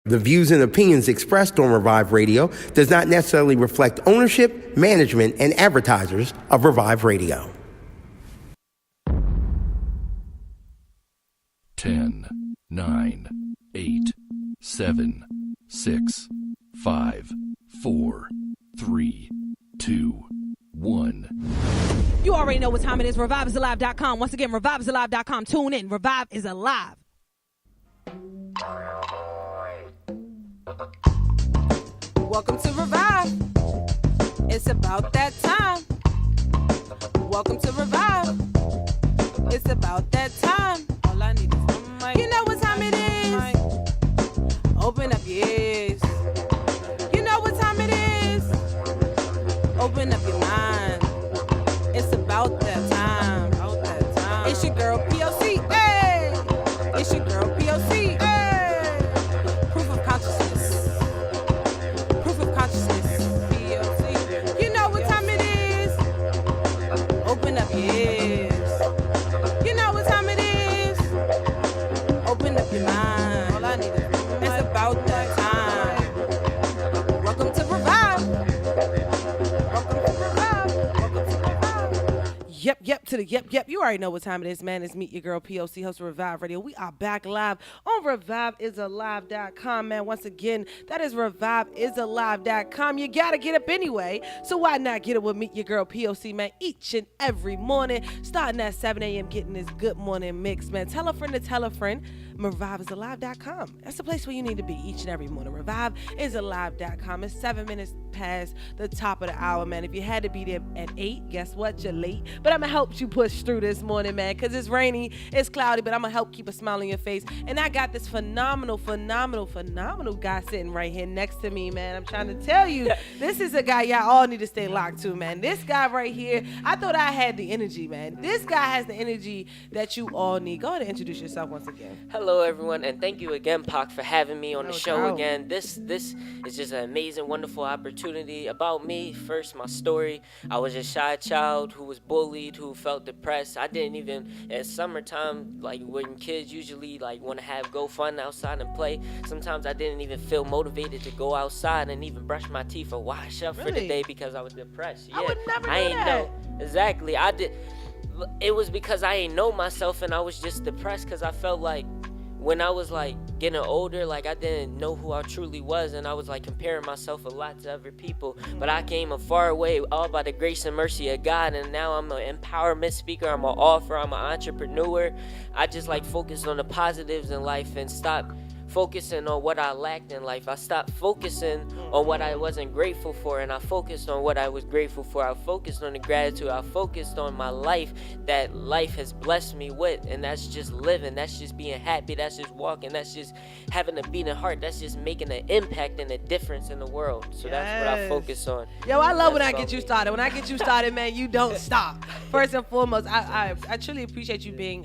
The views and opinions expressed on Revive Radio does not necessarily reflect ownership, management, and advertisers of Revive Radio. 10, 9, 8, 7, 6, 5, 4, 3, 2, 1. You already know what time it is. ReviveIsAlive.com. Once again, ReviveIsAlive.com. Tune in. Revive is alive. Welcome to Revive. It's about that time. Welcome to Revive. It's about that time. All I need is one mic. You know what time it is. Open up your ears. You know what time it is. Open up your mind. It's about that time. About that time. It's your girl P.O.C. Hey. It's your girl P.O.C. Hey. Proof of consciousness. Proof of consciousness. P.O.C. You know what time it is. Open up your ears. You know what time it is. Open up your mind. All I need is it's about that time. Welcome to Revive. Welcome to Revive. Welcome to Revive. Yep. You already know what time it is, man. It's Meet Your Girl P.O.C, host of Revive Radio. We are back live on ReviveIsAlive.com, man. Once again, that is ReviveIsAlive.com. You got to get up anyway, so why not get up with Meet Your Girl P.O.C, man, each and every morning, starting at 7 a.m., getting this good morning mix, man. Tell a friend to tell a friend. ReviveIsAlive.com. That's the place where you need to be each and every morning. ReviveIsAlive.com. It's 7 minutes past the top of the hour, man. If you had to be there at 8, guess what? You're late. But I'm going to help you push through this morning, man, because it's rainy, it's cloudy, but I'm going to help keep a smile on your face. And I got this phenomenal guy sitting right here next to me, man. I'm trying to tell you, this is a guy y'all all need to stay locked to, man. This guy right here, I thought I had the energy, man. This guy has the energy that you all need. Go ahead and introduce yourself once again. Hello, everyone, and thank you again, P.O.C, for having me on the show again. This is just an amazing, wonderful opportunity. About me, first, my story. I was a shy child who was bullied, who felt depressed. I didn't even, at summertime, like when kids usually like want to go fun outside and play, sometimes I didn't even feel motivated to go outside and even brush my teeth or wash up for the day because I was depressed. Yeah, I would never do that. Exactly. It was because I ain't know myself and I was just depressed because I felt like when I was like getting older, like I didn't know who I truly was, and I was like comparing myself a lot to other people. But I came a far way, all by the grace and mercy of God, and now I'm an empowerment speaker, I'm an author, I'm an entrepreneur. I just like focus on the positives in life and stop focusing on what I lacked in life. I stopped focusing on what I wasn't grateful for, and I focused on what I was grateful for. I focused on the gratitude. I focused on my life that life has blessed me with, and that's just living. That's just being happy. That's just walking. That's just having a beating heart. That's just making an impact and a difference in the world. So that's what I focus on. Yo, I love when I get you started. When I get you started, man, you don't stop. First and foremost, I truly appreciate you being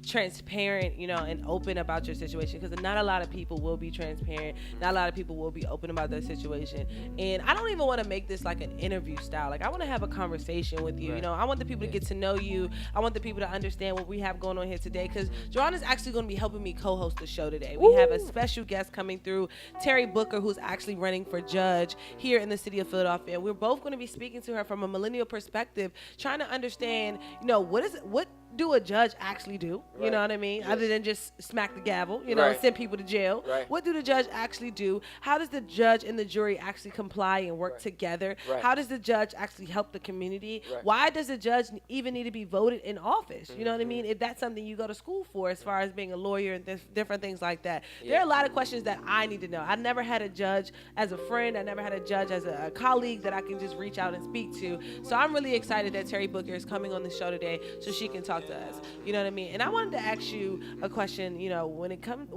transparent, and open about your situation, because not a lot of people will be transparent. Not a lot of people will be open about their situation. And I don't even want to make this like an interview style. Like, I want to have a conversation with you. Right. I want the people to get to know you. I want the people to understand what we have going on here today, because Joanna's actually going to be helping me co-host the show today. We have a special guest coming through, Terri Booker, who's actually running for judge here in the city of Philadelphia. We're both going to be speaking to her from a millennial perspective, trying to understand, what do a judge actually do? Right. You know what I mean? Other than just smack the gavel, send people to jail. Right. What do the judge actually do? How does the judge and the jury actually comply and work together? Right. How does the judge actually help the community? Right. Why does the judge even need to be voted in office? You know what I mean? If that's something you go to school for, as far as being a lawyer and different things like that. Yeah. There are a lot of questions that I need to know. I never had a judge as a friend. I never had a judge as a colleague that I can just reach out and speak to. So I'm really excited that Terri Booker is coming on the show today so she can talk to us. You know what I mean? And I wanted to ask you a question, when it comes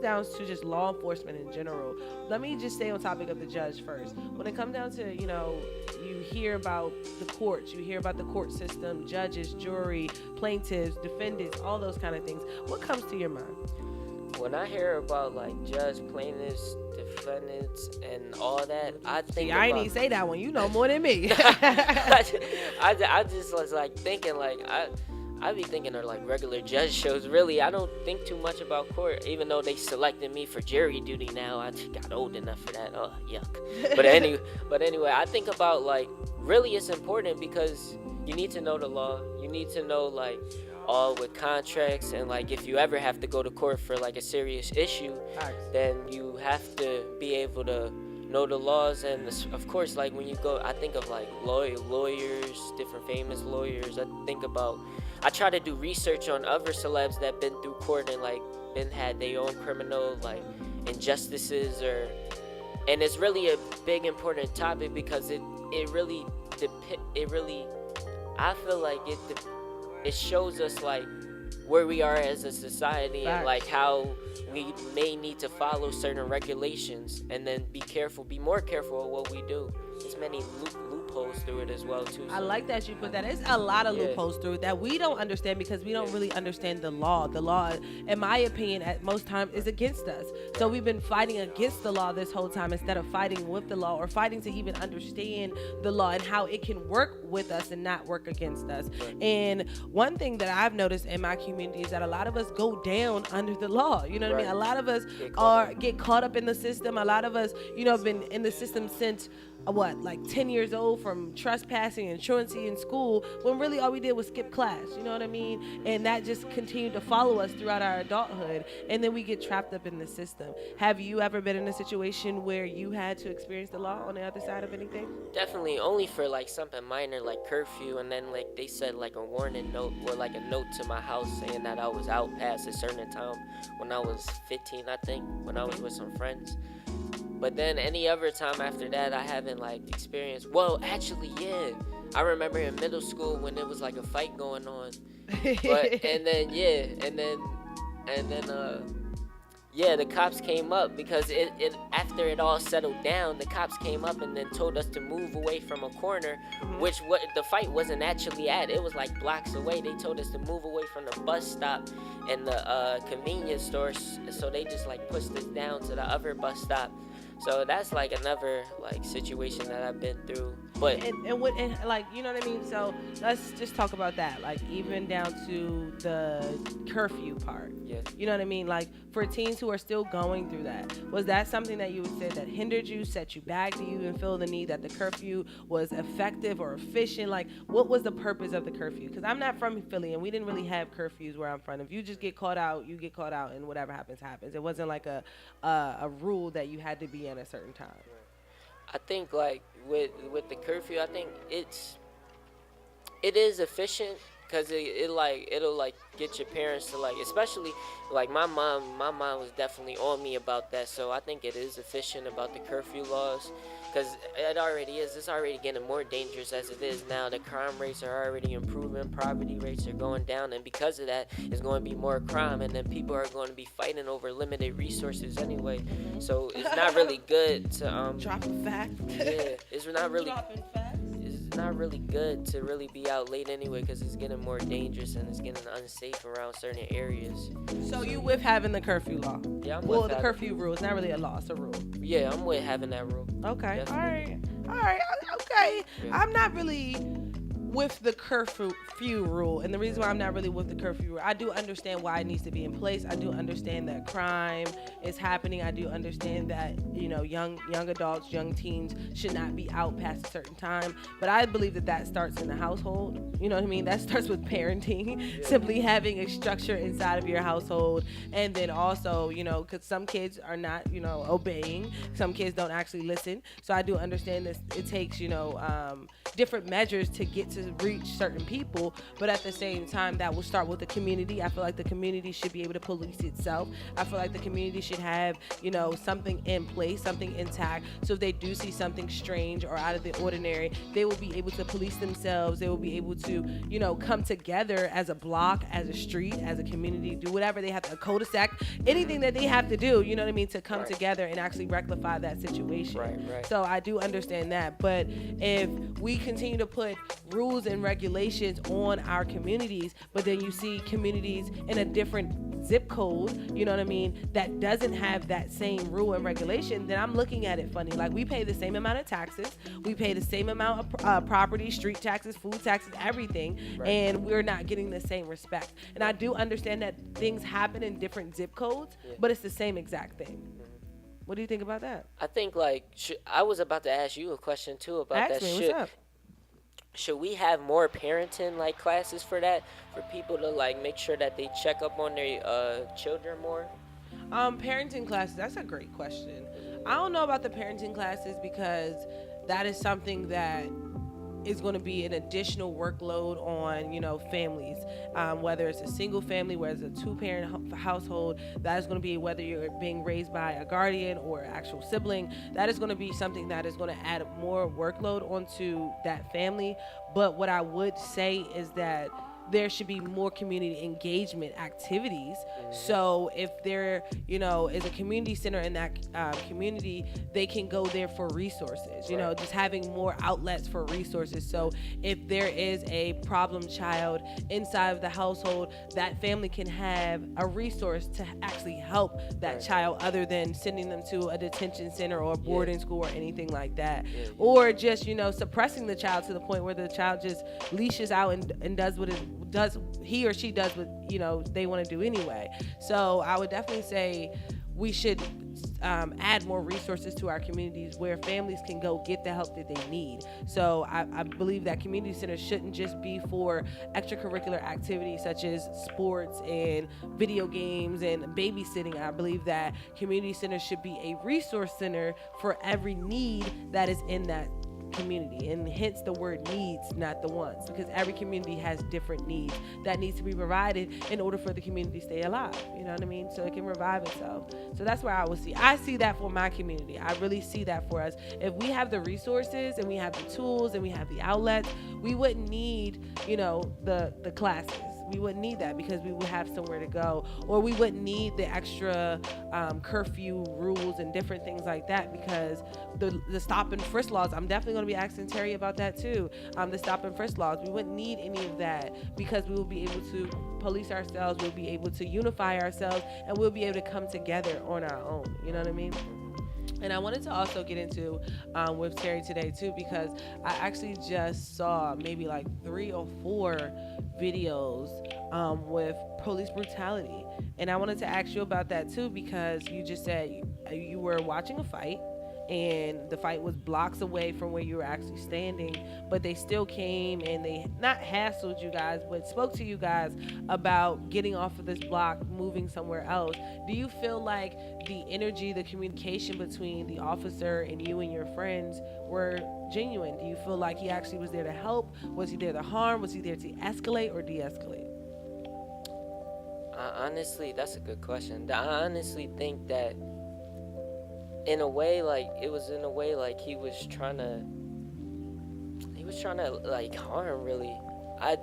down to just law enforcement in general. Let me just stay on topic of the judge first. When it comes down to, you hear about the courts, you hear about the court system, judges, jury, plaintiffs, defendants, all those kind of things. What comes to your mind? When I hear about like judge, plaintiffs, defendants, and all that, I think I ain't even say that one. You know more than me. I just was like thinking like I be thinking of like regular judge shows. Really, I don't think too much about court, even though they selected me for jury duty now. I just got old enough for that. Oh, yuck. But anyway, I think about like really it's important because you need to know the law. You need to know like all with contracts, and like if you ever have to go to court for like a serious issue, then you have to be able to know the laws. And of course, like when you go, I think of like lawyers, different famous lawyers. I try to do research on other celebs that been through court and like had their own criminal like injustices, and it's really a big important topic because it really I feel like it shows us like where we are as a society and like how we may need to follow certain regulations and then be more careful of what we do. There's many loopholes through it as well too. I like that you put that. There's a lot of loopholes through it that we don't understand because we don't really understand the law. The law, in my opinion, at most times is against us. So we've been fighting against the law this whole time instead of fighting with the law or fighting to even understand the law and how it can work with us and not work against us. And one thing that I've noticed in my community is that a lot of us go down under the law. You know what I mean? A lot of us get caught up in the system. A lot of us, been in the system since like 10 years old, from trespassing and truancy in school, when really all we did was skip class, you know what I mean? And that just continued to follow us throughout our adulthood, and then we get trapped up in the system. Have you ever been in a situation where you had to experience the law on the other side of anything? Definitely, only for like something minor like curfew, and then like they said like a warning note or like a note to my house saying that I was out past a certain time when I was 15, I think, when I was with some friends. But then any other time after that, I haven't like experienced. Well, actually, yeah, I remember in middle school when there was like a fight going on. The cops came up because it after it all settled down, the cops came up and then told us to move away from a corner, which what the fight wasn't actually at. It was like blocks away. They told us to move away from the bus stop and the convenience store, so they just like pushed us down to the other bus stop. So that's like another like situation that I've been through. But and like, you know what I mean? So let's just talk about that. Like even down to the curfew part. Yeah. You know what I mean? Like for teens who are still going through that, was that something that you would say that hindered you, set you back? Do you even feel the need that the curfew was effective or efficient? Like what was the purpose of the curfew? Because I'm not from Philly and we didn't really have curfews where I'm from. If you just get caught out, you get caught out, and whatever happens, happens. It wasn't like a rule that you had to be in a certain time. I think like with the curfew, I think it is efficient because it'll like get your parents to like, especially like my mom was definitely on me about that. So I think it is efficient about the curfew laws because it already is. It's already getting more dangerous as it is now. The crime rates are already improving, poverty rates are going down, and because of that, it's going to be more crime, and then people are going to be fighting over limited resources anyway. So it's not really good to dropping facts. Yeah, it's not really. Dropping facts. It's not really good to really be out late anyway because it's getting more dangerous and it's getting unsafe around certain areas. So you with having the curfew law? Yeah, I'm well, with the curfew rule. It's not really a law, it's a rule. Yeah, I'm with having that rule. Okay, Definitely. all right, okay. Yeah. I'm not really with the curfew rule, and the reason why I'm not really with the curfew rule, I do understand why it needs to be in place. I do understand that crime is happening. I do understand that young adults, young teens should not be out past a certain time. But I believe that starts in the household. You know what I mean? That starts with parenting, simply having a structure inside of your household, and then also because some kids are not obeying. Some kids don't actually listen. So I do understand this. It takes different measures to get to reach certain people, but at the same time that will start with the community. I feel like the community should be able to police itself. I feel like the community should have something in place, something intact, so if they do see something strange or out of the ordinary, they will be able to police themselves. They will be able to come together as a block, as a street, as a community, do whatever they have to, a cul-de-sac, anything that they have to do, to come together and actually rectify that situation. Right. So I do understand that, but if we continue to put rules and regulations on our communities, but then you see communities in a different zip code, you know what I mean, that doesn't have that same rule and regulation, then I'm looking at it funny. Like, we pay the same amount of taxes, we pay the same amount of property, street taxes, food taxes, everything, and we're not getting the same respect. And I do understand that things happen in different zip codes, but it's the same exact thing. What do you think about that? I think, like, I was about to ask you a question too about Ask that. me, what's up? Should we have more parenting, like, classes for that, for people to, like, make sure that they check up on their children more? Parenting classes, that's a great question. I don't know about the parenting classes, because that is something that is going to be an additional workload on, you know, families, whether it's a single family, whether it's a two-parent household. That is going to be, whether you're being raised by a guardian or actual sibling, that is going to be something that is going to add more workload onto that family. But what I would say is that there should be more community engagement activities. So if there, you know, is a community center in that community, they can go there for resources, you know, just having more outlets for resources. So if there is a problem child inside of the household, that family can have a resource to actually help that child, other than sending them to a detention center or a boarding school or anything like that. Or just, you know, suppressing the child to the point where the child just leashes out and does what he or she does what, you know, they want to do anyway. So I would definitely say we should add more resources to our communities where families can go get the help that they need. So I believe that community centers shouldn't just be for extracurricular activities such as sports and video games and babysitting. I believe that community centers should be a resource center for every need that is in that community, and hence the word needs, not the wants, because every community has different needs that needs to be provided in order for the community to stay alive, you know what I mean, so it can revive itself. So that's where I see that for my community. I really see that for us. If we have the resources and we have the tools and we have the outlets, we wouldn't need, you know, the classes. We wouldn't need that, because we would have somewhere to go, or we wouldn't need the extra curfew rules and different things like that, because the stop and frisk laws, I'm definitely going to be asking Terri about that too. The stop and frisk laws, we wouldn't need any of that, because we will be able to police ourselves, we'll be able to unify ourselves, and we'll be able to come together on our own, you know what I mean? And I wanted to also get into with Terri today too, because I actually just saw maybe like 3 or 4 videos with police brutality. And I wanted to ask you about that too, because you just said you were watching a fight, and the fight was blocks away from where you were actually standing, but they still came and they not hassled you guys, but spoke to you guys about getting off of this block, moving somewhere else. Do you feel like the energy, the communication between the officer and you and your friends were genuine? Do you feel like he actually was there to help? Was he there to harm? Was he there to escalate or de-escalate? Honestly, that's a good question. I honestly think that in a way, like, it was in a way like he was trying to like harm, really. I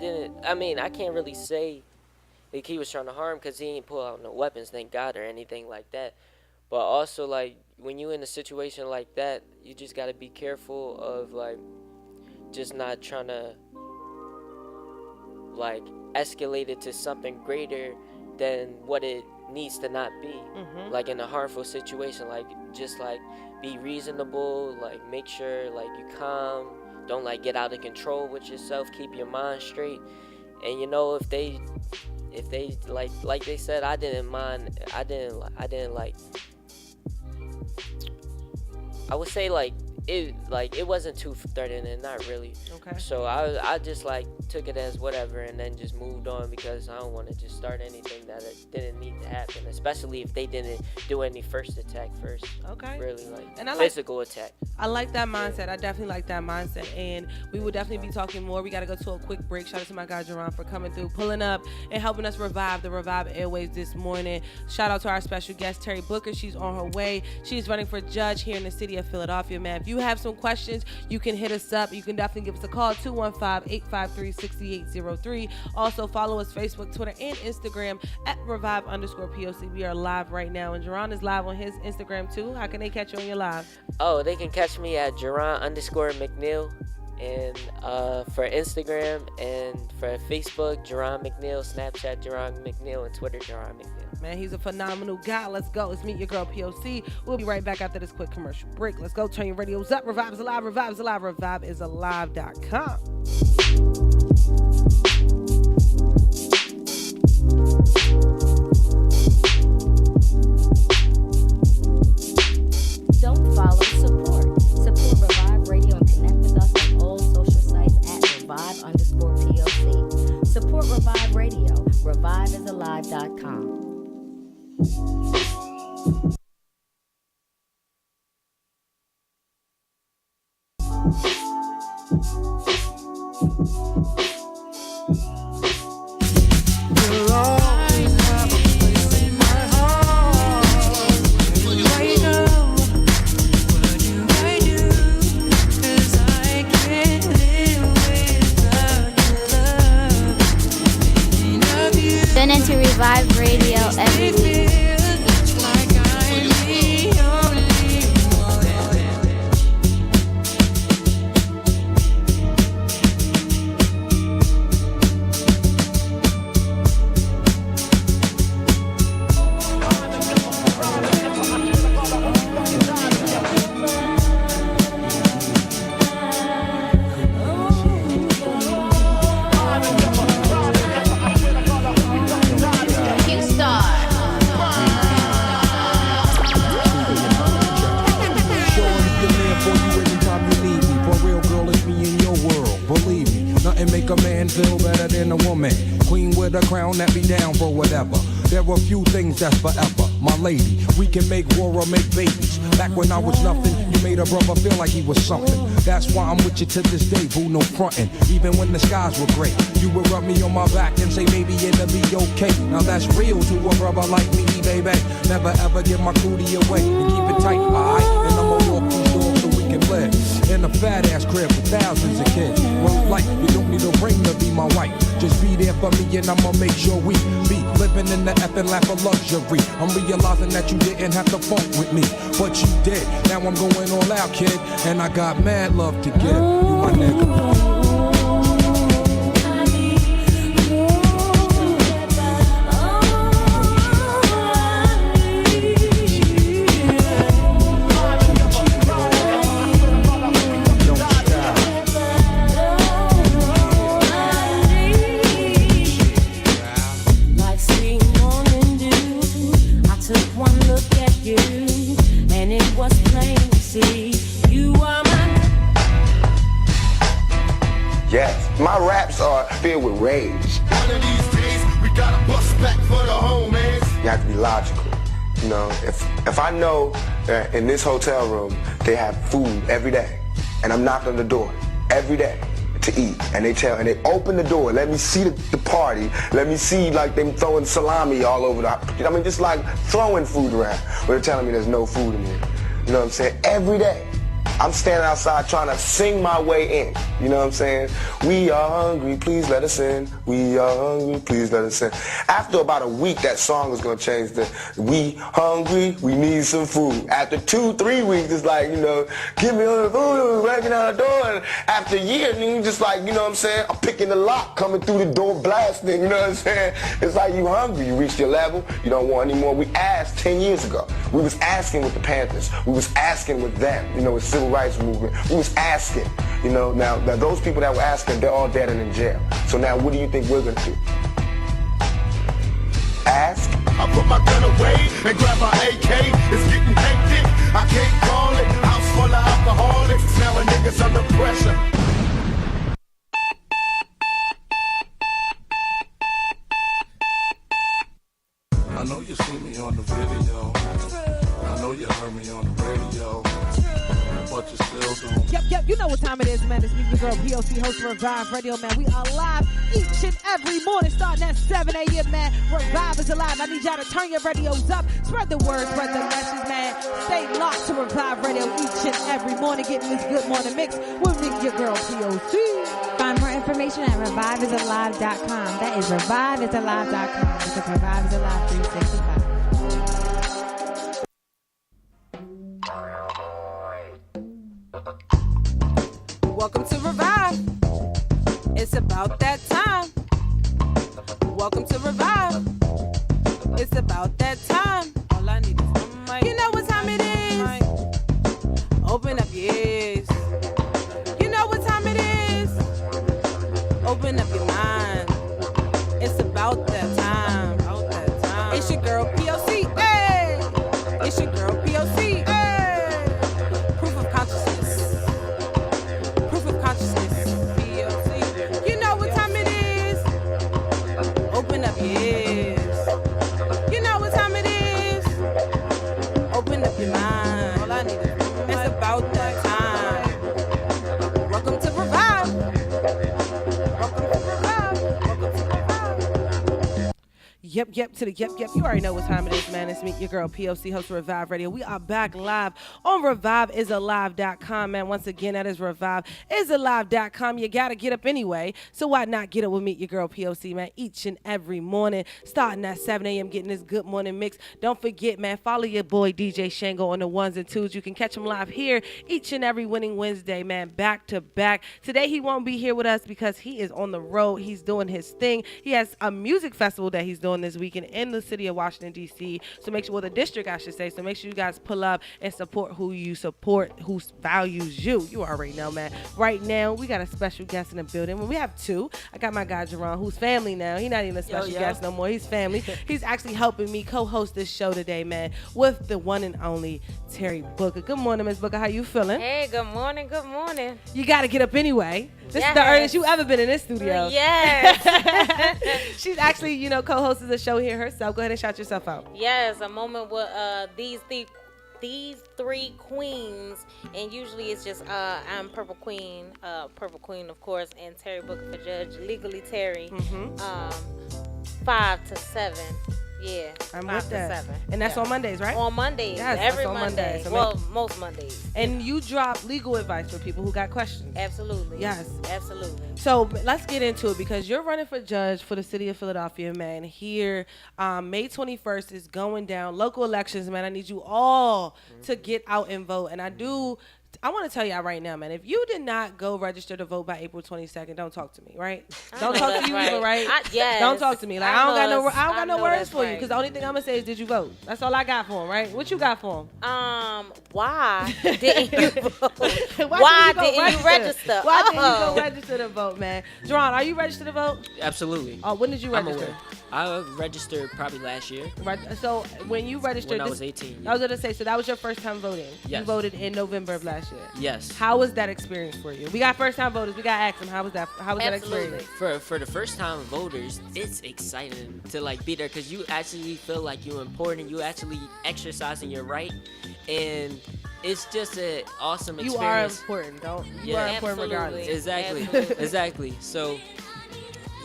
can't really say like he was trying to harm, because he didn't pull out no weapons, thank God, or anything like that. But also, like, when you in a situation like that, you just got to be careful of, like, just not trying to, like, escalate it to something greater than what it needs to not be. Like, in a harmful situation, like, just, like, be reasonable, like, make sure, like, you calm, don't, like, get out of control with yourself, keep your mind straight. And, you know, if they like they said, I didn't like, I would say, like, it wasn't too threatening, not really. Okay. So I just, like, took it as whatever, and then just moved on, because I don't want to just start anything that it didn't need to happen, especially if they didn't do any first attack first. Okay. Really, like, and physical attack. I like that mindset. I definitely like that mindset. And we will definitely be talking more. We got to go to a quick break. Shout out to my guy, Jerron, for coming through, pulling up, and helping us revive the Revive airwaves this morning. Shout out to our special guest, Terri Booker. She's on her way. She's running for judge here in the city of Philadelphia, man. If you have some questions, you can hit us up. You can definitely give us a call, 215-853-6803. Also, follow us Facebook, Twitter, and Instagram at Revive_P.O.C. We are live right now, and Jerron is live on his Instagram too. How can they catch you on your live? Oh, they can catch me at Jerron_McNeil. And for Instagram and for Facebook, Jerron McNeil, Snapchat, Jerron McNeil, and Twitter, Jerron McNeil. Man, he's a phenomenal guy. Let's go. Let's meet your girl, P.O.C. We'll be right back after this quick commercial break. Let's go. Turn your radios up. Revive is alive. Revive is alive. ReviveIsAlive.com. Don't follow, support. Support Revive Radio and connect with us on all social sites at Revive_POC. Support Revive Radio. ReviveIsAlive.com. Tune into Revive Radio every week. Make a man feel better than a woman. Queen with a crown that be down for whatever. There are few things that's forever. My lady, we can make war or make babies. Back when I was nothing, you made a brother feel like he was something. That's why I'm with you to this day, boo, no frontin'. Even when the skies were gray, you would rub me on my back and say, baby, it'll be okay. Now that's real to a brother like me, baby. Never ever give my cootie away and keep it tight, alright? And I'ma walk these doors so we can live in a fat ass crib with thousands of kids. Well, like, you don't need a ring to be my wife. Just be there for me and I'ma make sure we be living in the effing lap of luxury. I'm realizing that you didn't have to funk with me, but you did. Now I'm going all out, kid, and I got mad love to give. You my nigga. Yes, my raps are filled with rage. One of these days, we gotta bust back for the homies. You have to be logical. You know, if I know that in this hotel room they have food every day, and I'm knocking on the door every day to eat, and they open the door, let me see the party, let me see like them throwing salami all over I mean, just like throwing food around. But they're telling me there's no food in here. You know what I'm saying? Every day. I'm standing outside trying to sing my way in. You know what I'm saying? We are hungry, please let us in. We are hungry, please let us in. After about a week, that song was going to change to we hungry, we need some food. After 2-3 weeks, it's like, you know, give me all the food, breaking out the door. And after a year, you just like, you know what I'm saying? I'm picking the lock, coming through the door, blasting, you know what I'm saying? It's like you hungry, you reached your level, you don't want any more. We asked 10 years ago. We was asking with the Panthers. We was asking with them, you know, with civil rights movement. We was asking, you know, now those people that were asking, they're all dead and in jail. So now what do you think we're gonna do? Ask? I put my gun away and grab my AK. It's getting hectic, I can't call it. House full of alcoholics, now a nigga's under pressure. I know you see me on the video. I know you heard me on the radio. But you still don't. Yep, you know what time it is, man. It's me, your girl, P.O.C, host of Revive Radio, man. We are live each and every morning, starting at 7 a.m., man. Revive is alive. I need y'all to turn your radios up. Spread the word, spread the message, man. Stay locked to Revive Radio each and every morning, getting this good morning mix with me, your girl, P.O.C. Find more information at ReviveIsAlive.com. That is ReviveIsAlive.com, because Revive is Alive 365. Welcome to Revive. It's about that time. Welcome to Revive. It's about that time. All I need is one mic. You know what time it is. Open up your ears. You know what time it is. Open up your mind. It's about that time. It's your girl P.O.C. Hey. It's your girl P.O.C. Hey. Proof of consciousness. Proof of consciousness. P.O.C. You know what time it is. Open up your ears. You know what time it is. Open up your mind. All I need is it's about that time. Welcome to Revive. Welcome to Revive. Welcome to Revive. Yep, to the yep. You already know what time it is, man. It's me, your girl, P.O.C, host of Revive Radio. We are back live on ReviveIsAlive.com, man. Once again, that is ReviveIsAlive.com. You got to get up anyway, so why not get up with me, your girl, P.O.C, man, each and every morning, starting at 7 a.m., getting this good morning mix. Don't forget, man, follow your boy, DJ Shango, on the ones and twos. You can catch him live here each and every winning Wednesday, man, back to back. Today, he won't be here with us because he is on the road. He's doing his thing. He has a music festival that he's doing this weekend in the city of Washington, D.C. So make sure, well, the district, I should say. So make sure you guys pull up and support who you support, who values you. You already know, man. Right now, we got a special guest in the building. Well, we have two. I got my guy, Jerron, who's family now. He's not even a special guest no more. He's family. He's actually helping me co-host this show today, man, with the one and only Terri Booker. Good morning, Miss Booker. How you feeling? Hey, good morning. Good morning. You got to get up anyway. This is the earliest you ever been in this studio. Yes. She's actually, you know, co-hosts the show here herself. Go ahead and shout yourself out. Yes, a moment with these three queens, and usually it's just I'm Purple Queen, of course, and Terri Booker for Judge, Legally Terri. 5 to 7. Yeah, I'm 5 with to that. 7. And that's on Mondays, right? On Mondays, yes, every on Monday. So well, most Mondays. And you drop legal advice for people who got questions. Absolutely. Yes. Absolutely. So let's get into it because you're running for judge for the city of Philadelphia, man. Here, May 21st is going down. Local elections, man. I need you all to get out and vote. And I want to tell y'all right now, man, if you did not go register to vote by April 22nd, don't talk to me, right? Don't talk to you either, right? Yes. Don't talk to me. Like I don't got no words for you because the only thing I'm gonna say is, did you vote? That's all I got for him, right? What you got for him? Why didn't you vote? Why didn't you register? Why didn't you go register to vote, man? Jerron, are you registered to vote? Absolutely. Oh, when did you register? I'm aware. I registered probably last year. Right. So when you registered, when I was 18. I was gonna say, so that was your first time voting. Yes. You voted in November of last year. Yes. How was that experience for you? We got first time voters. We got to ask them. How was that experience? For the first time voters, it's exciting to like be there because you actually feel like you're important. You actually exercising your right, and it's just an awesome experience. You are important, you are important regardless. Exactly. Absolutely. Exactly. So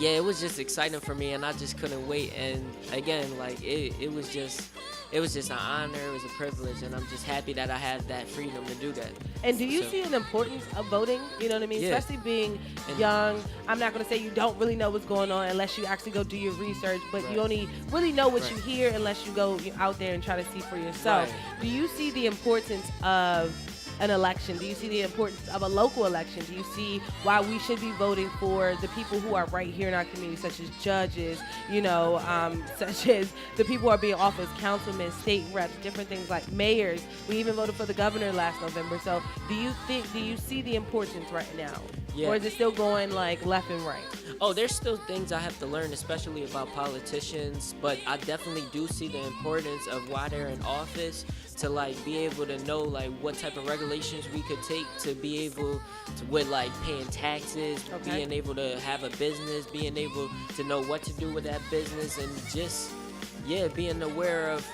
yeah, it was just exciting for me, and I just couldn't wait. And again, like it was just an honor, it was a privilege, and I'm just happy that I had that freedom to do that. And do you see an importance of voting? You know what I mean? Yeah. Especially being young. I'm not going to say you don't really know what's going on unless you actually go do your research, but you only really know what you hear unless you go out there and try to see for yourself. Right. Do you see the importance of an election? Do you see the importance of a local election? Do you see why we should be voting for the people who are right here in our community, such as judges, such as the people who are being offered as councilmen, state reps, different things like mayors? We even voted for the governor last November. So do you see the importance right now? Yeah. Or is it still going like left and right? Oh, there's still things I have to learn, especially about politicians, but I definitely do see the importance of why they're in office, to like be able to know like what type of regulations we could take to be able to, with like paying taxes, being able to have a business, being able to know what to do with that business, and just being aware of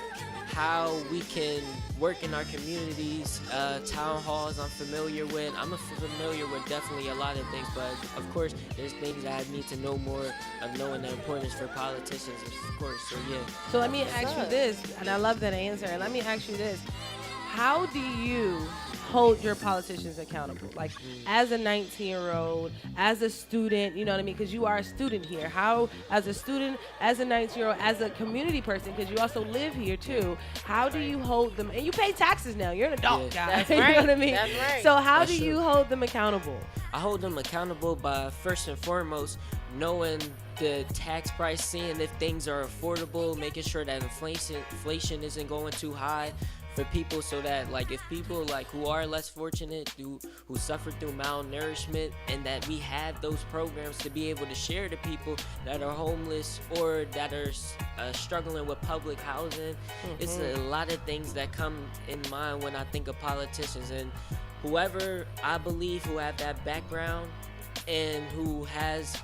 how we can work in our communities. Town halls I'm familiar with. I'm familiar with definitely a lot of things, but of course there's things that I need to know more of, knowing the importance for politicians, of course. So yeah. So let me ask you this, and I love that answer, and let me ask you this. How do you hold your politicians accountable? Like, as a 19-year-old, as a student, you know what I mean? Because you are a student here. How, as a student, as a 19-year-old, as a community person, because you also live here too, how do you hold them? And you pay taxes now. You're an adult, guy. That's you right. know what I mean? That's right. So how That's do you true. hold them accountable? I hold them accountable by first and foremost knowing the tax price, seeing if things are affordable, making sure that inflation isn't going too high for people, so that like if people like who are less fortunate, who suffer through malnourishment, and that we have those programs to be able to share to people that are homeless or that are struggling with public housing. It's a lot of things that come in mind when I think of politicians, and whoever I believe who have that background and who has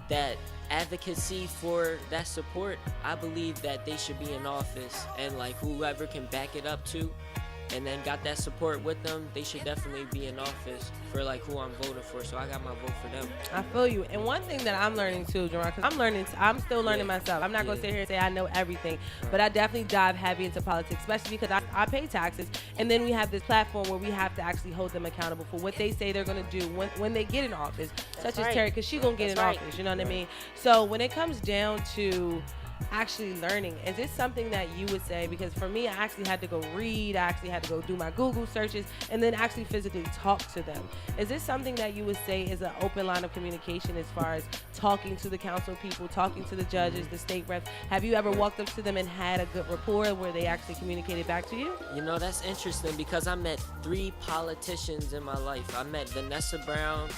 that advocacy for that support, I believe that they should be in office, and like whoever can back it up too, and then got that support with them, they should definitely be in office for like who I'm voting for. So I got my vote for them. I feel you. And one thing that I'm learning too, Jerron, because I'm still learning myself. I'm not going to sit here and say I know everything, but I definitely dive heavy into politics, especially because I pay taxes. And then we have this platform where we have to actually hold them accountable for what they say they're going to do when they get in office, such as Terri, because she's going to get in office, you know what I mean? So when it comes down to actually learning, is this something that you would say, because for me I actually had to go read, I actually had to go do my Google searches and then actually physically talk to them, is this something that you would say is an open line of communication as far as talking to the council people, talking to the judges, the state reps? Have you ever walked up to them and had a good rapport where they actually communicated back to you? You know, that's interesting because I met 3 politicians in my life. I met Vanessa Brown,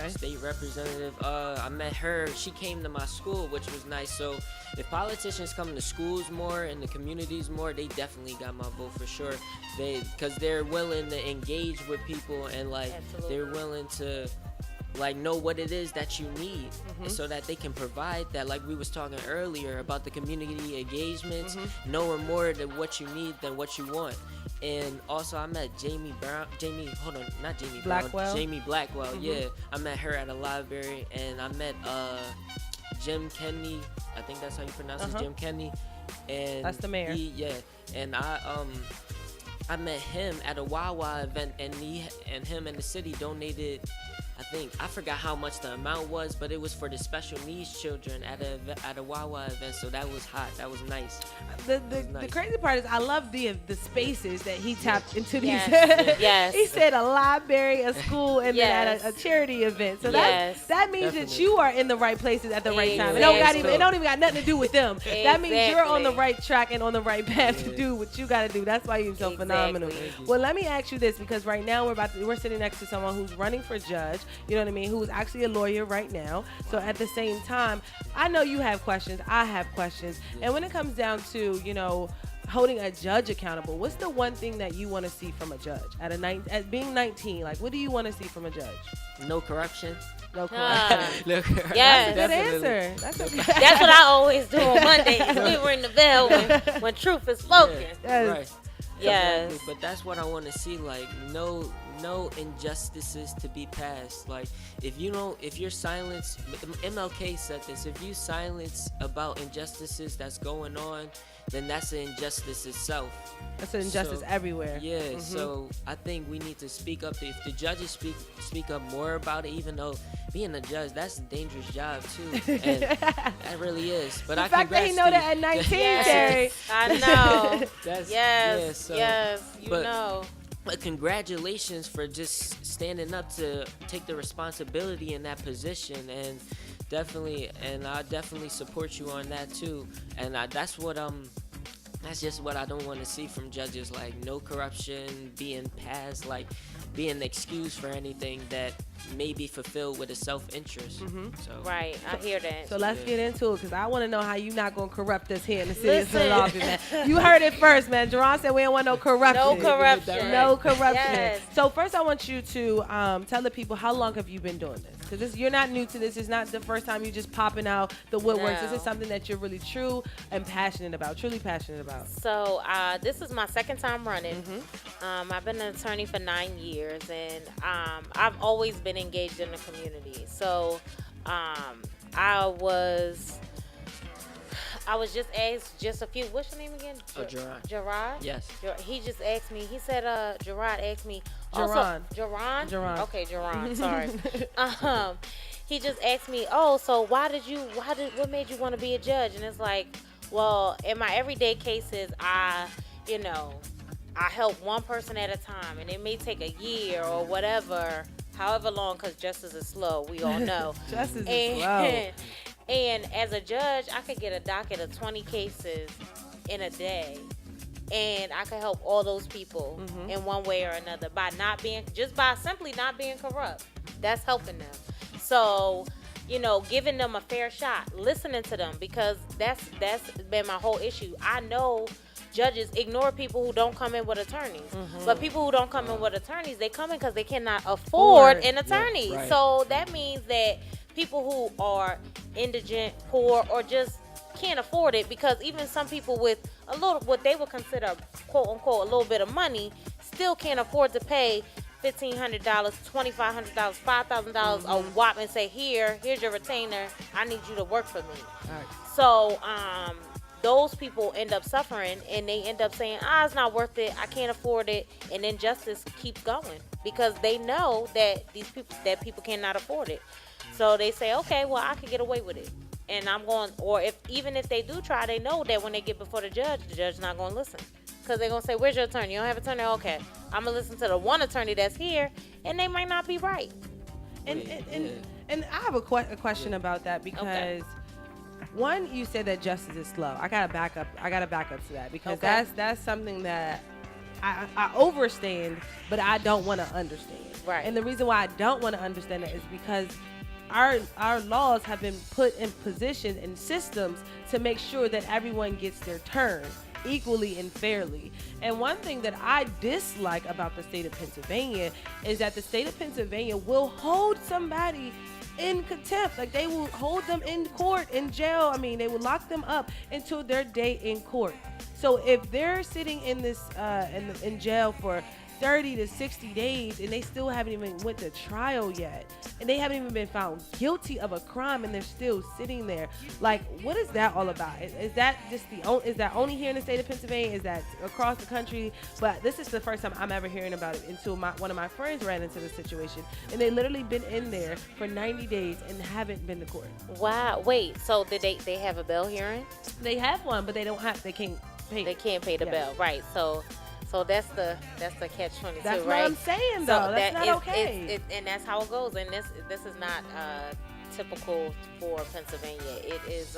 state representative. I met her. She came to my school, which was nice. So if politicians come to schools more and the communities more, they definitely got my vote for sure. Because they're willing to engage with people, and like they're willing to like know what it is that you need, so that they can provide that. Like we was talking earlier about the community engagements, knowing more than what you need than what you want. And also I met Jamie Blackwell. Yeah, I met her at a library, and I met Jim Kenney, I think that's how you pronounce it, Jim Kenney, and that's the mayor. And I met him at a Wawa event, and him and the city donated, I forgot how much the amount was, but it was for the special needs children at a Wawa event. So that was hot. That was nice. The crazy part is I love the spaces that he tapped into these. Yes. He said a library, a school, and then at a charity event. So that means that you are in the right places at the right time. It don't even got nothing to do with them. That means you're on the right track and on the right path to do what you got to do. That's why you're so phenomenal. Well, let me ask you this, because right now we're sitting next to someone who's running for judge. You know what I mean? Who's actually a lawyer right now. So at the same time, I know you have questions. I have questions. And when it comes down to, holding a judge accountable, what's the one thing that you want to see from a judge at being 19? Like, what do you want to see from a judge? No corruption. No corruption. Yes. That's a good answer. That's what I always do on Mondays. We ring the bell when truth is spoken. Right. Yes. But that's what I want to see. Like, no injustices to be passed. Like, if you're silence, MLK said this, if you silence about injustices that's going on, then that's an injustice itself. That's an injustice everywhere. Yeah, so I think we need to speak up. If the judges speak up more about it, even though being a judge, that's a dangerous job too. And that really is. But the fact that he know that at 19, Terri. I know. You know. But congratulations for just standing up to take the responsibility in that position, and I definitely support you on that too. And that's just what I don't want to see from judges, like no corruption being passed, like being excused for anything that may be fulfilled with a self-interest. So, right, I hear that. So let's get into it, because I want to know how you not going to corrupt us here in the city of Philadelphia, man. You heard it first, man. Jerron said we don't want no corruption. No corruption. No corruption. Yes. So first I want you to tell the people, how long have you been doing this? Because you're not new to this. It's not the first time you're just popping out the woodworks. No. This is something that you're really truly passionate about. So this is my second time running. I've been an attorney for 9 years, and I've always been engaged in the community. So I was just asked just a few. What's your name again? Gerard. Yes. He just asked me. He said, Gerard asked me. Jerron. Jerron. Okay, Jerron. Sorry. He just asked me, so what made you want to be a judge? And it's like, well, in my everyday cases, I help one person at a time, and it may take a year or whatever however long, because justice is slow. We all know. Justice is slow. And as a judge, I could get a docket of 20 cases in a day, and I could help all those people in one way or another by simply not being corrupt. That's helping them. So, giving them a fair shot, listening to them, because that's been my whole issue. I know judges ignore people who don't come in with attorneys, but people who don't come in with attorneys, they come in because they cannot afford an attorney. Yeah, right. So that means that people who are indigent, poor, or just can't afford it, because even some people with a little, what they would consider quote unquote a little bit of money, still can't afford to pay $1,500, $2,500, $5,000 a whop and say, here's your retainer, I need you to work for me. Right. So those people end up suffering, and they end up saying, it's not worth it, I can't afford it, and then justice keeps going because they know that people cannot afford it. So they say, okay, well, I can get away with it. And I'm going, or even if they do try, they know that when they get before the judge's not going to listen. Because they're going to say, where's your attorney? You don't have an attorney? Okay. I'm going to listen to the one attorney that's here, and they might not be right. And I have a question about that, because one, you said that justice is slow. I gotta back up to that, because that's something that I overstand, but I don't want to understand. Right. And the reason why I don't want to understand it is because our laws have been put in position and systems to make sure that everyone gets their turn equally and fairly. And one thing that I dislike about the state of Pennsylvania is that the state of Pennsylvania will hold somebody in contempt. Like, they will hold them in court, in jail. I mean, they will lock them up until their day in court. So if they're sitting in this in jail for 30 to 60 days and they still haven't even went to trial yet, and they haven't even been found guilty of a crime, and they're still sitting there, like, what is that all about? Is that just is that only here in the state of Pennsylvania? Is that across the country? But this is the first time I'm ever hearing about it until one of my friends ran into this situation, and they literally been in there for 90 days and haven't been to court. Wow. Wait, so did they have a bail hearing? They have one, but they can't pay. They can't pay the bail, right? So that's the catch-22, right? That's what I'm saying, though. That's not okay. And that's how it goes. And this is not typical for Pennsylvania. It is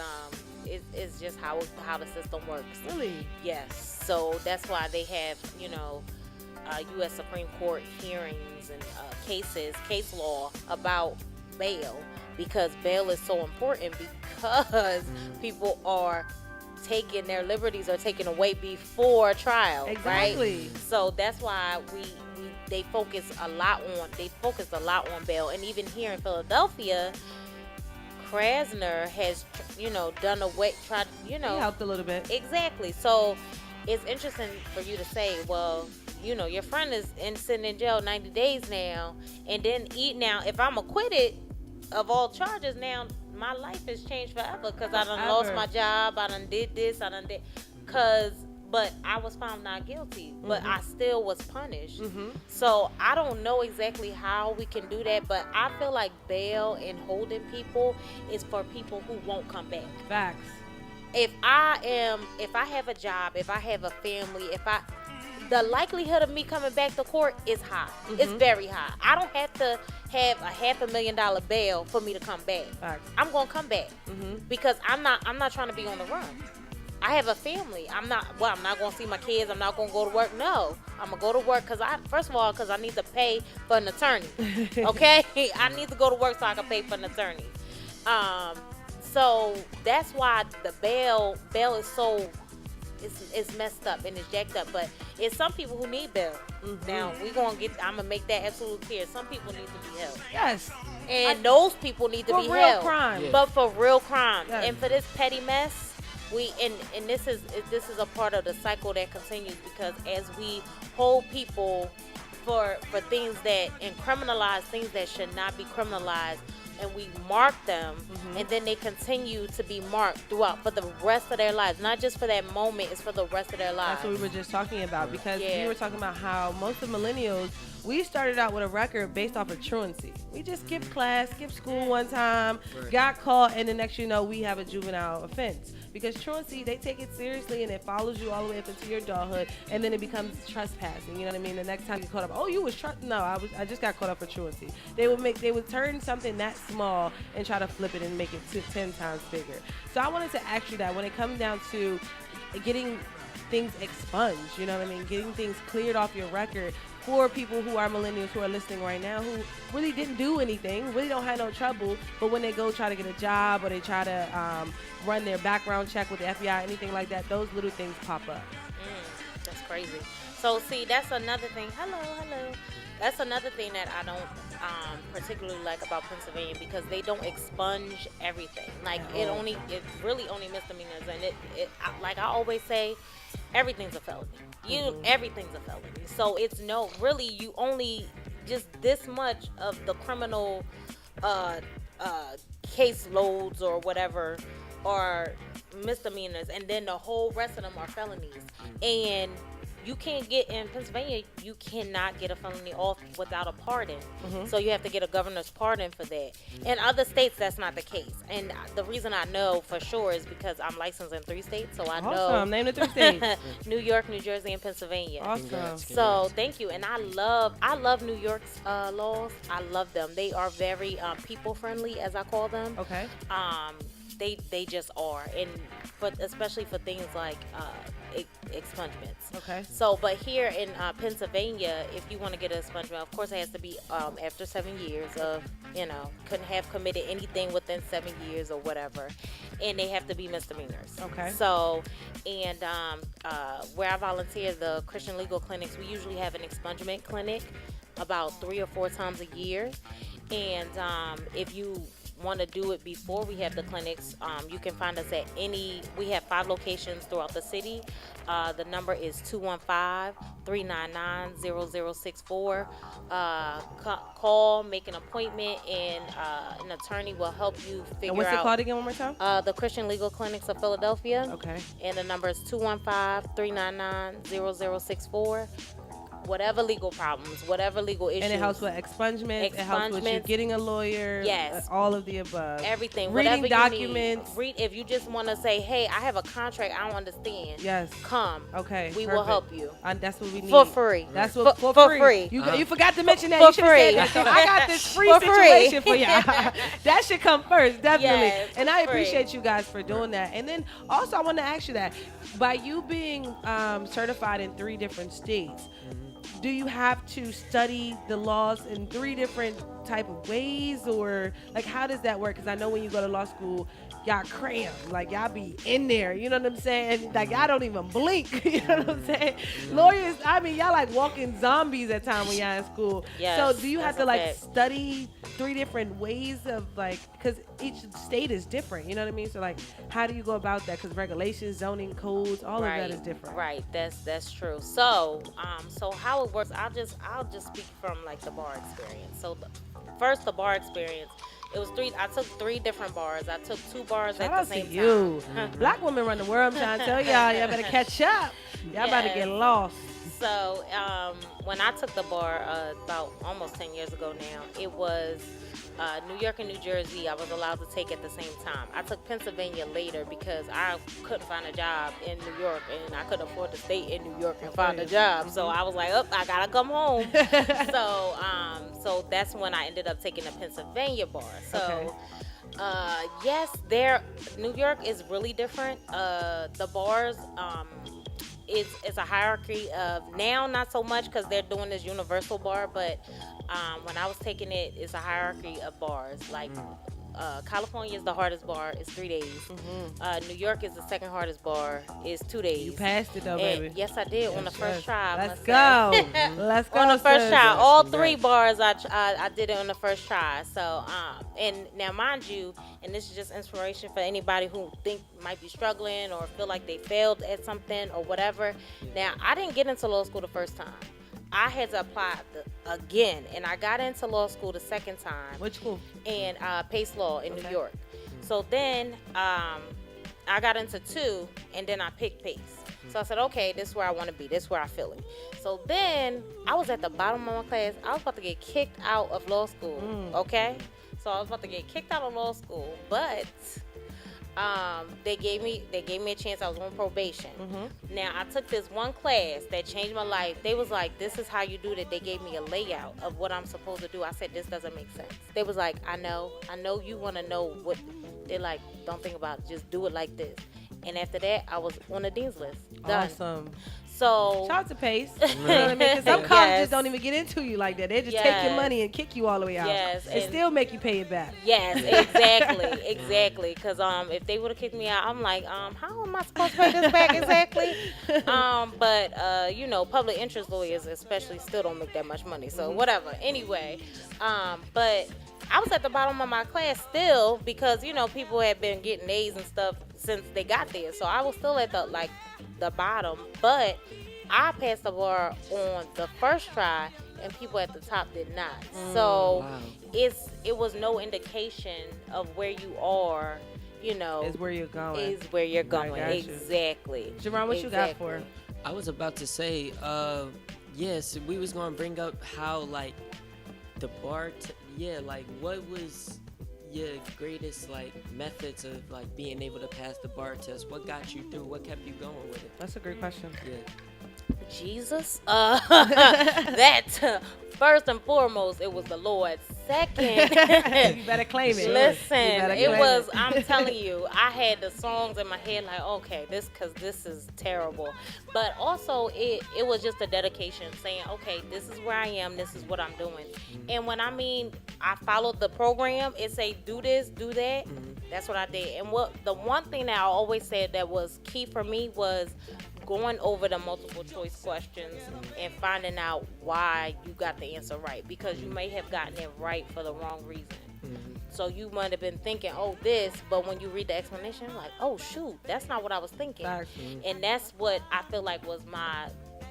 it's just how the system works. Really? Yes. So that's why they have U.S. Supreme Court hearings and case law about bail, because bail is so important, because people are taking their liberties or taken away before trial. Exactly. Right? So that's why they focus a lot on bail. And even here in Philadelphia, Krasner has done away, he helped a little bit. Exactly. So it's interesting for you to say, well, your friend is sitting in jail 90 days now, and then if I'm acquitted of all charges, now my life has changed forever, because I done lost my job, I done did this, but I was found not guilty, but I still was punished. So I don't know exactly how we can do that, but I feel like bail and holding people is for people who won't come back. Facts. If I have a job, if I have a family, the likelihood of me coming back to court is high. It's very high. I don't have to have a $500,000 bail for me to come back. Facts. I'm gonna come back because I'm not trying to be on the run. I have a family. I'm not gonna see my kids. I'm not gonna go to work. No, I'm gonna go to work because I need to pay for an attorney. Okay, I need to go to work so I can pay for an attorney. So that's why the bail is so. It's messed up and it's jacked up, but it's some people who need bail. Now I'm gonna make that absolutely clear. Some people need to be held. Yes. And those people need to be held. For real crime. Yeah. But for real crimes. Yes. And for this petty mess, and this is a part of the cycle that continues, because as we hold people for things and criminalize things that should not be criminalized, and we mark them, and then they continue to be marked throughout for the rest of their lives. Not just for that moment, it's for the rest of their lives. That's what we were just talking about, because we were talking about how most of millennials We started out with a record based off of truancy. We just skipped class, skipped school one time, got caught, and the next you know, we have a juvenile offense. Because truancy, they take it seriously, and it follows you all the way up into your adulthood, and then it becomes trespassing. You know what I mean? The next time you caught up, oh, you was no, I just got caught up for truancy. They would turn something that small and try to flip it and make it to 10 times bigger. So I wanted to ask you that when it comes down to getting things expunged, you know what I mean? Getting things cleared off your record for people who are millennials who are listening right now who really didn't do anything, really don't have no trouble, but when they go try to get a job or they try to run their background check with the FBI, anything like that, those little things pop up. That's crazy. So see, that's another thing. Hello. That's another thing that I don't particularly like about Pennsylvania, because they don't expunge everything. Like it's really only misdemeanors, and like I always say, everything's a felony. Everything's a felony. So it's you only just this much of the criminal case loads or whatever are misdemeanors, and then the whole rest of them are felonies. And you can't get in Pennsylvania, you cannot get a felony off without a pardon. So you have to get a governor's pardon for that. In other states, that's not the case. And the reason I know for sure is because I'm licensed in 3 states, so I know. Awesome. Name the 3 states. New York, New Jersey, and Pennsylvania. Awesome. So thank you. And I love New York's laws. I love them. They are very people friendly, as I call them. Okay. They just are, and especially for things like expungements. Okay. So, but here in Pennsylvania, if you want to get an expungement, of course it has to be after 7 years of, couldn't have committed anything within 7 years or whatever, and they have to be misdemeanors. Okay. So, and where I volunteer, the Christian Legal Clinics, we usually have an expungement clinic about 3 or 4 times a year, and if you want to do it before we have the clinics, you can find us at we have 5 locations throughout the city. The number is 215-399-0064. Call, make an appointment, and an attorney will help you figure out. And what's it called again one more time? The Christian Legal Clinics of Philadelphia. Okay. And the number is 215-399-0064. Whatever legal problems, whatever legal issues. And it helps with expungements. It helps with you getting a lawyer. Yes. All of the above. Everything. Reading whatever documents. You need. If you just want to say, hey, I have a contract, I don't understand. Yes. Come. Okay. We will help you. That's what we need. For free. That's what for free. You forgot to mention that. For You should have said that. So I got this free situation for y'all. That should come first, definitely. Yes, and I free. appreciate you guys for doing that. And then also I want to ask you that, by you being certified in 3 different states, do you have to study the laws in 3 different type of ways, or like how does that work? Because I know when you go to law school, y'all cram, like y'all be in there, you know what I'm saying? Like y'all don't even blink, you know what I'm saying? Lawyers, I mean, y'all like walking zombies at times when y'all in school. Yes, so do you have to like fact. study 3 different ways of like, because each state is different, you know what I mean? So like, how do you go about that? Because regulations, zoning codes, all of that is different. Right, that's true. So how it works, I'll just speak from like the bar experience. So first, the bar experience. It was 3. I took 3 different bars. I took 2 bars at the same time. Black women run the world. I'm trying to tell y'all better catch up. Y'all about to get lost. So when I took the bar about almost 10 years ago now, it was New York and New Jersey I was allowed to take at the same time. I took Pennsylvania later because I couldn't find a job in New York, and I couldn't afford to stay in New York and find a job. So I was like, I gotta come home. So that's when I ended up taking the Pennsylvania bar. So yes, New York is really different. The bars it's a hierarchy of, now not so much because they're doing this universal bar, but when I was taking it, it's a hierarchy of bars. Like California is the hardest bar, it's 3 days. New York is the second hardest bar, it's 2 days. You passed it though, baby. Yes, I did on the first try. Let's go. Let's go. On the first try, all 3 bars I did it on the first try. So and now mind you, and this is just inspiration for anybody who might be struggling or feel like they failed at something or whatever. Now I didn't get into law school the first time. I had to apply again, and I got into law school the second time. Which school? And P.O.C. Law in New York. So then I got into 2, and then I picked P.O.C. So I said, okay, this is where I want to be. This is where I feel it. So then I was at the bottom of my class. I was about to get kicked out of law school. Okay, so I was about to get kicked out of law school, but they gave me a chance. I was on probation. Now I took this one class that changed my life. They was like, this is how you do that. They gave me a layout of what I'm supposed to do. I said, this doesn't make sense. They was like, I know you want to know what. They're like, don't think about it, just do it like this. And after that, I was on the dean's list. Done. Awesome. So shout out to P.O.C. You know what I mean? Because some colleges don't even get into you like that. They just take your money and kick you all the way out. And still make you pay it back. Yes, exactly. Because if they would have kicked me out, I'm like, how am I supposed to pay this back exactly? But you know, public interest lawyers especially still don't make that much money. So whatever. Anyway, but I was at the bottom of my class still because, you know, people had been getting A's and stuff since they got there. So I was still at the bottom, but I passed the bar on the first try and people at the top did not. So it was no indication of where you are, you know. Is where you're going. Exactly. Jerron, what you got for? I was about to say, yes, we was going to bring up how, like, the bar, like, what was your greatest, like, methods of, like, being able to pass the bar test? What got you through? What kept you going with it? That's a great question. Yeah. Jesus. That, first and foremost, it was the Lord. Second, you better claim it. Listen, I'm telling you, I had the songs in my head like, okay, because this is terrible. But also, it was just a dedication saying, okay, this is where I am, this is what I'm doing. And when I mean I followed the program, it say do this, do that. That's what I did. And the one thing that I always said that was key for me was going over the multiple choice questions and finding out why you got the answer right, because you may have gotten it right for the wrong reason. So you might have been thinking, oh, this, but when you read the explanation, you're like, oh, shoot, that's not what I was thinking. And that's what I feel like was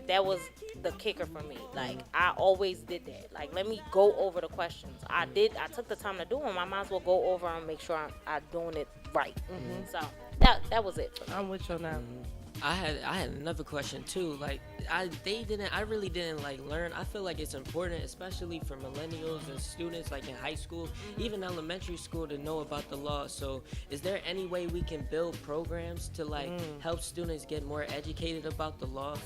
that was the kicker for me. Like, I always did that. Like, let me go over the questions. I took the time to do them. I might as well go over and make sure I'm doing it right. So that was it for me. I'm with you now. I had another question too. Like, I really didn't like learn. I feel like it's important, especially for millennials and students, like in high school, even elementary school, to know about the law. So is there any way we can build programs to like help students get more educated about the law?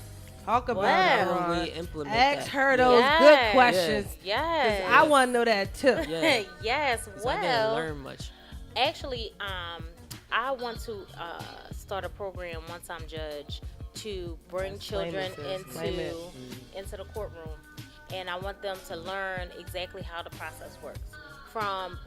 Talk about How do we implement Ask that? her those good questions. Yes. I want to know that too. Yes. Well, I didn't learn much. Actually, I want to start a program once I'm judge to bring children into the courtroom, and I want them to learn exactly how the process works from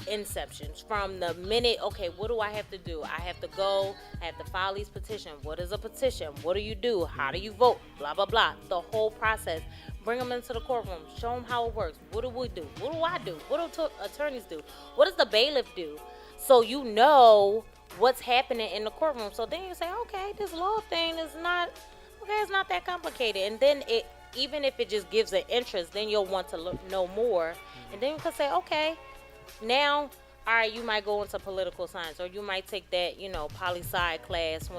inception, from the minute, okay, what do I have to do? I have to go, I have to file these petitions. What is a petition? What do you do? How do you vote? Blah, blah, blah. The whole process. Bring them into the courtroom. Show them how it works. What do we do? What do I do? What do attorneys do? What does the bailiff do? So you know what's happening in the courtroom. So then you say, okay, this law thing is not, it's not that complicated. And then even if it just gives an interest, then you'll want to know more. And then you can say, okay, now, all right, you might go into political science, or you might take that, poli-sci class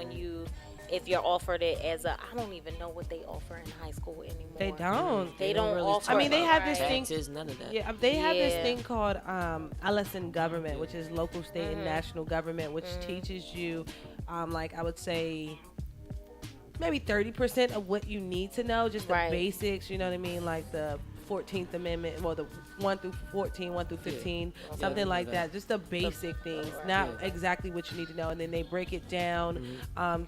if you're offered it as I don't even know what they offer in high school anymore. They don't. They don't really offer. I mean, they have this thing. Taxes, none of that. Yeah, they have this thing called LS in government, which is local, state, and national government, which teaches you, like I would say, maybe 30% of what you need to know, just the basics. You know what I mean, like the 14th Amendment, well, the 1 through 14, 1 through 15, something like that. Just the basic things, not exactly what you need to know. And then they break it down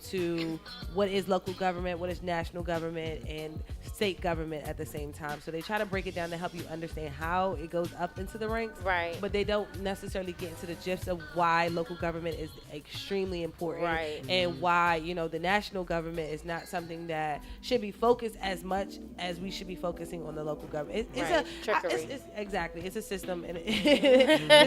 to what is local government, what is national government, and state government at the same time. So they try to break it down to help you understand how it goes up into the ranks. Right. But they don't necessarily get into the gist of why local government is extremely important. Right. And why, the national government is not something that should be focused as much as we should be focusing on the local government. Exactly. It's a system, and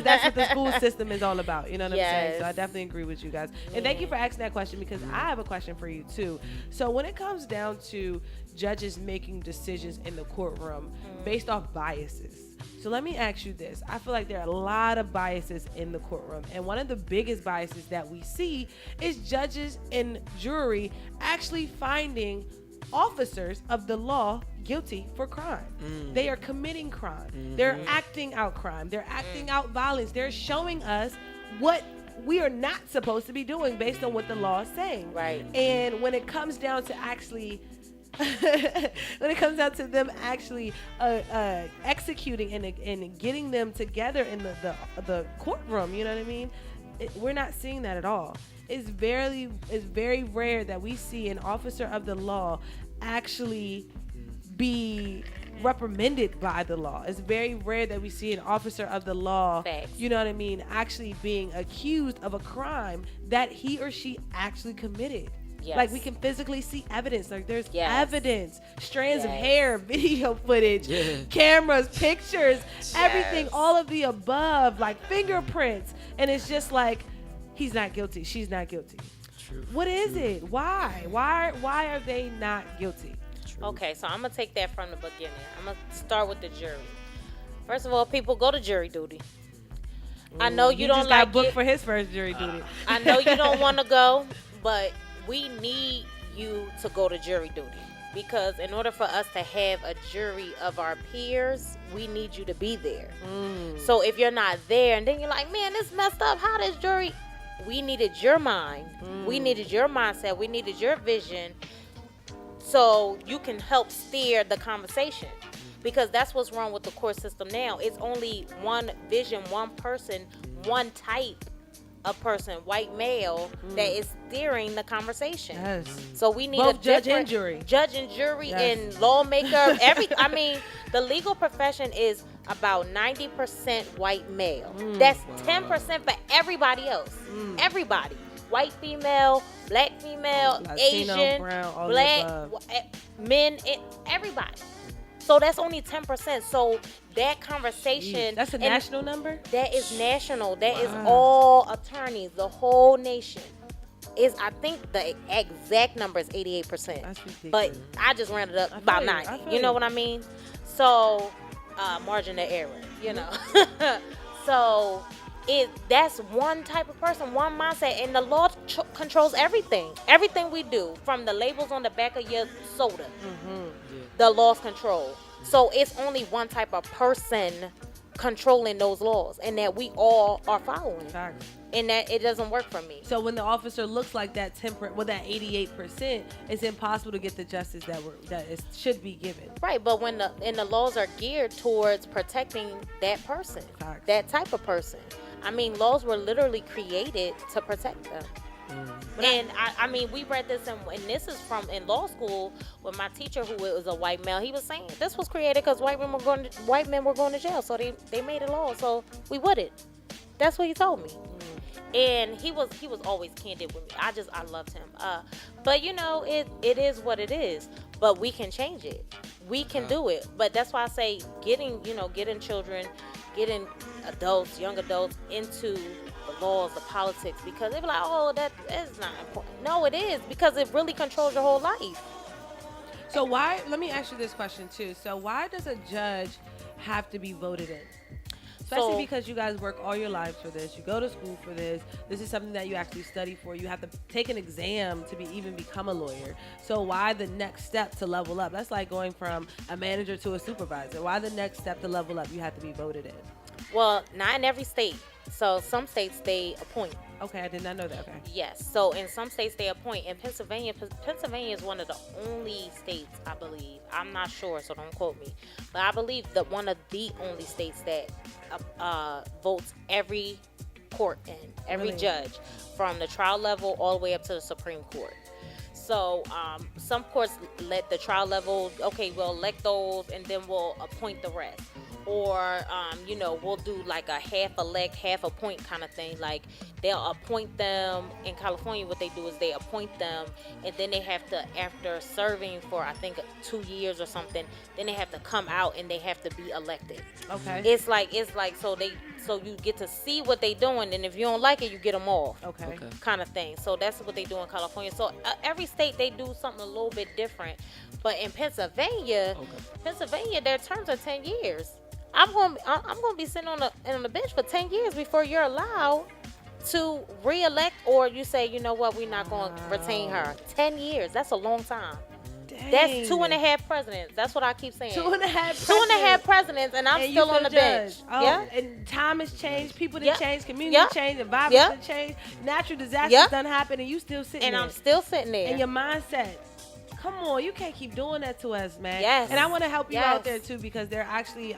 that's what the school system is all about. You know what I'm saying? So I definitely agree with you guys. And thank you for asking that question, because I have a question for you too. So when it comes down to judges making decisions in the courtroom based off biases. So let me ask you this. I feel like there are a lot of biases in the courtroom. And one of the biggest biases that we see is judges and jury actually finding officers of the law guilty for crime. They are committing crime. They're acting out crime. They're acting out violence. They're showing us what we are not supposed to be doing based on what the law is saying. Right. And when it comes down to actually when it comes down to them actually executing and getting them together in the courtroom, you know what I mean? We're not seeing that at all. It's very rare that we see an officer of the law actually be reprimanded by the law. It's very rare that we see an officer of the law, you know what I mean, actually being accused of a crime that he or she actually committed. Yes. Like we can physically see evidence. Like there's evidence, strands of hair, video footage, cameras, pictures, everything, all of the above, like fingerprints. And it's just like, he's not guilty. She's not guilty. What is it? Why? Why are they not guilty? Okay, so I'm going to take that from the beginning. I'm going to start with the jury. First of all, people, go to jury duty. I know you don't just like got booked it. for his first jury duty. I know you don't want to go, but we need you to go to jury duty. Because in order for us to have a jury of our peers, we need you to be there. So if you're not there, and then you're like, man, this messed up. How does jury? We needed your mind. We needed your mindset. We needed your vision. So you can help steer the conversation. Because that's what's wrong with the court system now. It's only one vision, one person, one type of person, white male, that is steering the conversation. Yes. So we need both a judge different and jury. Judge and jury and lawmaker. I mean, the legal profession is about 90% white male. That's 10% for everybody else. Everybody. White female, black female, Latino, Asian, brown, all black, men, everybody. So that's only 10%. So that conversation. That's a national number? That is national. That is all attorneys, the whole nation. I think the exact number is 88%. That's ridiculous. But I just rounded up about 90. You know what I mean? So margin of error, you know. So that's one type of person, one mindset, and the law controls everything. Everything we do, from the labels on the back of your soda, the laws control. So it's only one type of person controlling those laws, and that we all are following. And that it doesn't work for me. So when the officer looks like that that 88%, it's impossible to get the justice that should be given. Right, but when the laws are geared towards protecting that person, that type of person. I mean, laws were literally created to protect them. And I mean, we read this, and this is from in law school with my teacher, who was a white male. He was saying this was created because white men were going to jail, so they made a law so we wouldn't. That's what he told me. And he was always candid with me. I loved him. But you know, it is what it is. But we can change it. We can do it. But that's why I say getting children, getting adults, young adults into the laws, the politics, because they be like, oh, that is not important. No, it is, because it really controls your whole life. So let me ask you this question too. So why does a judge have to be voted in? Especially because you guys work all your lives for this. You go to school for this. This is something that you actually study for. You have to take an exam to even become a lawyer. So why the next step to level up? That's like going from a manager to a supervisor. Why the next step to level up? You have to be voted in. Well, not in every state. So some states they appoint. Okay, I did not know that. Okay. Yes. So in some states they appoint. In Pennsylvania is one of the only states, I believe. I'm not sure, so don't quote me. But I believe that one of the only states that votes every court in, every judge, from the trial level all the way up to the Supreme Court. So some courts let the trial level, okay, we'll elect those and then we'll appoint the rest. Or, we'll do like a half elect, half appoint kind of thing. Like they'll appoint them. In California, what they do is they appoint them, and then they have to, after serving for I think 2 years or something, then they have to come out and they have to be elected. Okay. It's like so So you get to see what they doing, and if you don't like it, you get them off. Okay. Kind of thing. So that's what they do in California. So every state they do something a little bit different. But in Pennsylvania, their terms are 10 years. I'm gonna be sitting on the bench for 10 years before you're allowed to re-elect, or you say, you know what, we're not going to retain her. 10 years. That's a long time. Dang. That's 2.5 presidents. That's what I keep saying. 2.5 presidents, and I'm still on the bench. Oh, yeah. And time has changed. People done changed. Community changed. Environment done changed. Natural disasters done happen, and you still sitting there. And I'm still sitting there. And your mindset. Come on, you can't keep doing that to us, man. Yes. And I want to help you out there too, because there are actually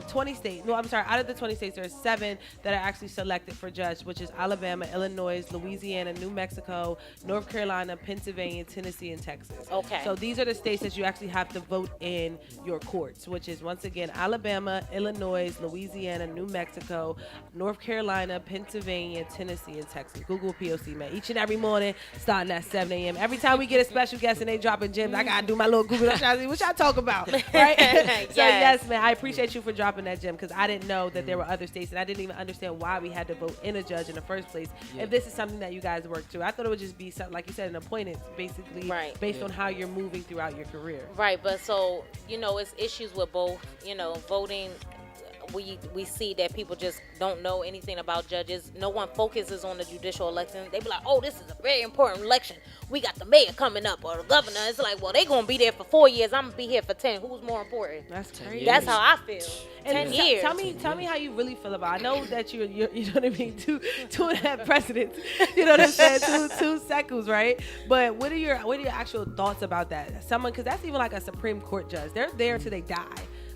20 states. No, I'm sorry. Out of the 20 states, there are 7 that are actually selected for judge, which is Alabama, Illinois, Louisiana, New Mexico, North Carolina, Pennsylvania, Tennessee, and Texas. Okay. So these are the states that you actually have to vote in your courts, which is once again Alabama, Illinois, Louisiana, New Mexico, North Carolina, Pennsylvania, Tennessee, and Texas. Google P.O.C, man. Each and every morning, starting at 7 a.m. Every time we get a special guest and they drop gems, I gotta do my little Google trying to see what y'all talk about, right? So yes, man, I appreciate you for dropping that gem, because I didn't know that there were other states, and I didn't even understand why we had to vote in a judge in the first place. If this is something that you guys work through, I thought it would just be something like you said, an appointment, basically, based on how you're moving throughout your career. Right, but so it's issues with both. Voting. We see that people just don't know anything about judges. No one focuses on the judicial election. They be like, oh, this is a very important election. We got the mayor coming up, or the governor. It's like, well, they going to be there for 4 years. I'm going to be here for 10. Who's more important? That's crazy. That's how I feel. And 10 years. Tell me how you really feel about it. I know that you're you know what I mean, 2.5 presidents. You know what I'm saying? two seconds, right? But what are your actual thoughts about that? Someone, because that's even like a Supreme Court judge. They're there until they die.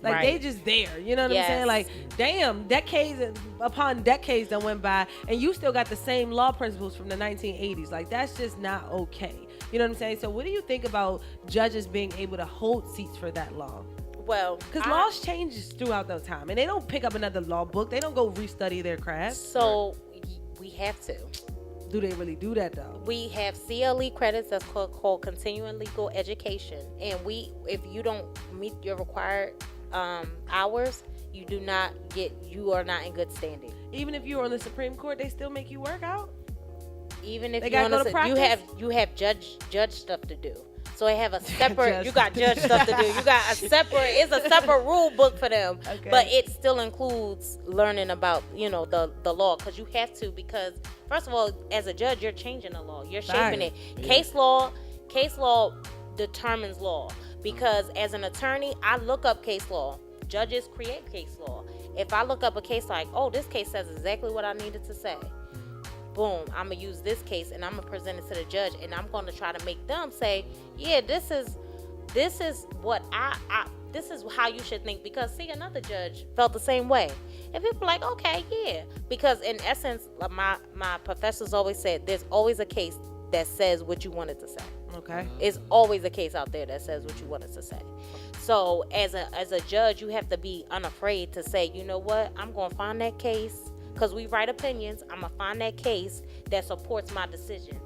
Like, they just there. You know what I'm saying? Like, damn, decades upon decades that went by, and you still got the same law principles from the 1980s. Like, that's just not okay. You know what I'm saying? So what do you think about judges being able to hold seats for that long? Well, because laws changes throughout the time, and they don't pick up another law book. They don't go restudy their craft. So we have to. Do they really do that, though? We have CLE credits that's called continuing legal education, and if you don't meet your required hours, you are not in good standing. Even if you're on the Supreme Court, they still make you work out. Even if you have judge stuff to do. So they have a separate. You got judge stuff to do. You got it's a separate rule book for them. Okay. But it still includes learning about the law, because you have to, because first of all, as a judge, you're changing the law. You're shaping it. Yeah. Case law determines law. Because as an attorney, I look up case law. Judges create case law. If I look up a case like, oh, this case says exactly what I needed to say, boom, I'm going to use this case and I'm going to present it to the judge, and I'm going to try to make them say, yeah, this is what this is how you should think. Because see, another judge felt the same way. And people like, okay, yeah. Because in essence, my professors always said, there's always a case that says what you wanted to say. Okay. It's always a case out there that says what you wanted to say. So as a judge, you have to be unafraid to say, you know what, I'm going to find that case, because we write opinions. I'm going to find that case that supports my decision.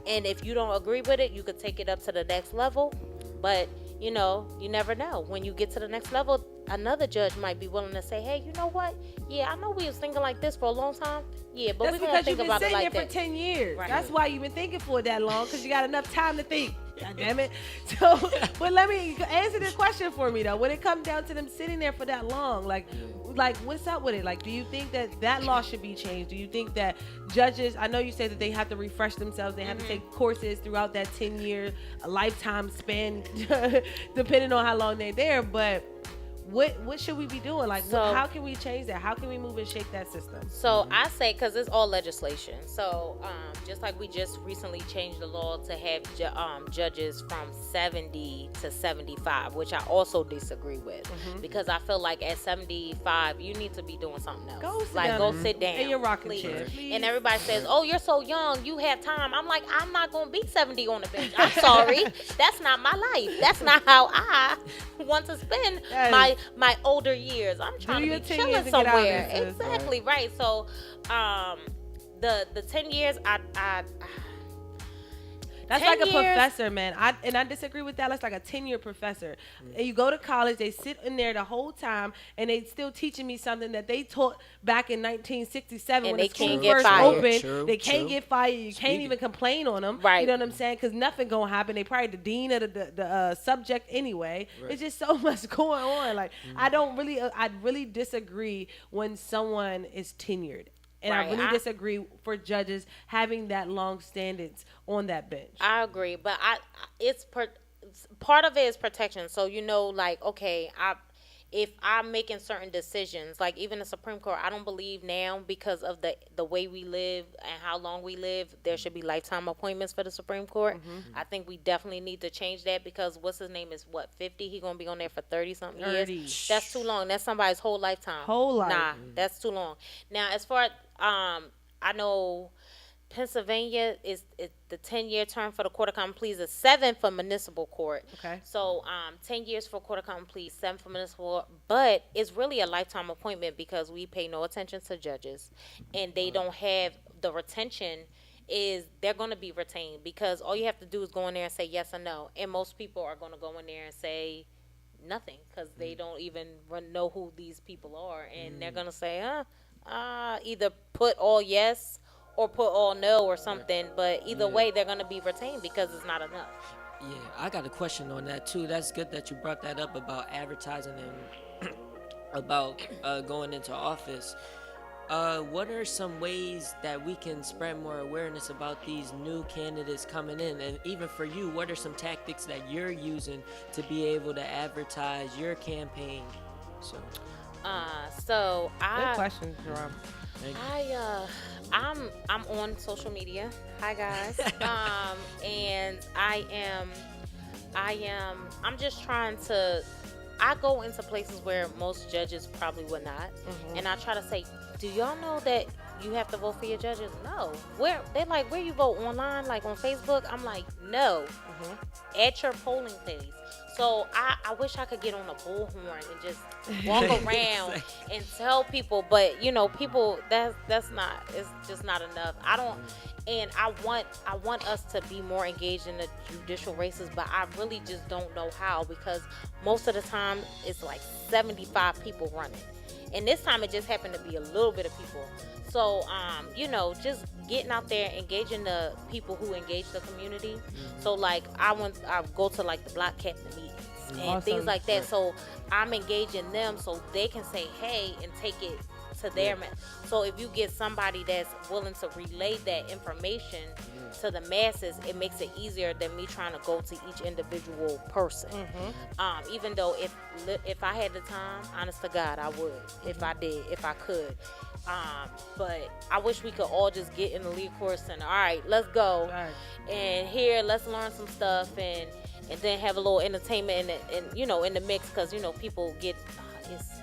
And if you don't agree with it, you could take it up to the next level. But, you never know. When you get to the next level, another judge might be willing to say, hey, you know what? Yeah, I know we was thinking like this for a long time. Yeah, but we're going to think about it like that. That's because you've been sitting there for 10 years. Right. That's why you've been thinking for that long, because you got enough time to think. God damn it. So, but let me answer this question for me, though. When it comes down to them sitting there for that long, like what's up with it? Like, do you think that law should be changed? Do you think that judges, I know you say that they have to refresh themselves, they have to take courses throughout that 10-year lifetime span, depending on how long they're there, but what should we be doing? Like, how can we change that? How can we move and shake that system? So I say, because it's all legislation. So just like we just recently changed the law to have judges from 70 to 75, which I also disagree with, because I feel like at 75 you need to be doing something else. Go sit down in your rocking chair. And everybody says, oh, you're so young, you have time. I'm like, I'm not gonna be 70 on the bench. I'm sorry. That's not my life. That's not how I want to spend my older years. I'm trying to be chilling somewhere. Exactly, right. So the 10 years, That's 10 like a years. professor, man. I disagree with that. That's like a 10-year professor. And you go to college, they sit in there the whole time, and they still teaching me something that they taught back in 1967 And when they the school can't get first fired. opened. They can't get fired. You can't even complain on them. Right. You know what I'm saying? Because nothing gonna happen. They probably the dean of the subject anyway. Right. It's just so much going on. Like I really disagree when someone is tenured. And I really disagree for judges having that long standings on that bench. I agree, but it's part of it is protection. So like, okay, if I'm making certain decisions, like even the Supreme Court, I don't believe now because of the way we live and how long we live, there should be lifetime appointments for the Supreme Court. I think we definitely need to change that because what's his name is 50? He gonna be on there for 30-something years. That's too long. That's somebody's whole lifetime. Whole life. Nah, that's too long. Now, as far as I know, Pennsylvania is the 10-year term for the Court of Common Pleas is 7 for municipal court. Okay. So 10 years for Court of Common Pleas, 7 for municipal court, but it's really a lifetime appointment because we pay no attention to judges, and they don't have the retention. Is they're going to be retained because all you have to do is go in there and say yes or no, and most people are going to go in there and say nothing because they don't even know who these people are, and they're going to say either put all yes or put all no or something, but either way they're going to be retained because it's not enough. Yeah, I got a question on that too. That's good that you brought that up about advertising and about going into office. What are some ways that we can spread more awareness about these new candidates coming in? And even for you, what are some tactics that you're using to be able to advertise your campaign? Good question, Jerome. I'm on social media. Hi guys. And I'm just trying to. I go into places where most judges probably would not, and I try to say, do y'all know that you have to vote for your judges? No. They're like, where you vote online, like on Facebook? I'm like, no. At your polling place. So I wish I could get on a bullhorn and just walk around and tell people, but people that's not, it's just not enough. I want us to be more engaged in the judicial races, but I really just don't know how because most of the time it's like 75 people running. And this time it just happened to be a little bit of people. So, just getting out there, engaging the people who engage the community. So, like, I go to, like, the block captain meetings and things like that. So, I'm engaging them so they can say, hey, and take it to their so if you get somebody that's willing to relay that information to the masses, it makes it easier than me trying to go to each individual person. Even though if I had the time, honest to God, I would. If I could. But I wish we could all just get in the lead course and all right, let's go. And here, let's learn some stuff and then have a little entertainment and in the mix because people get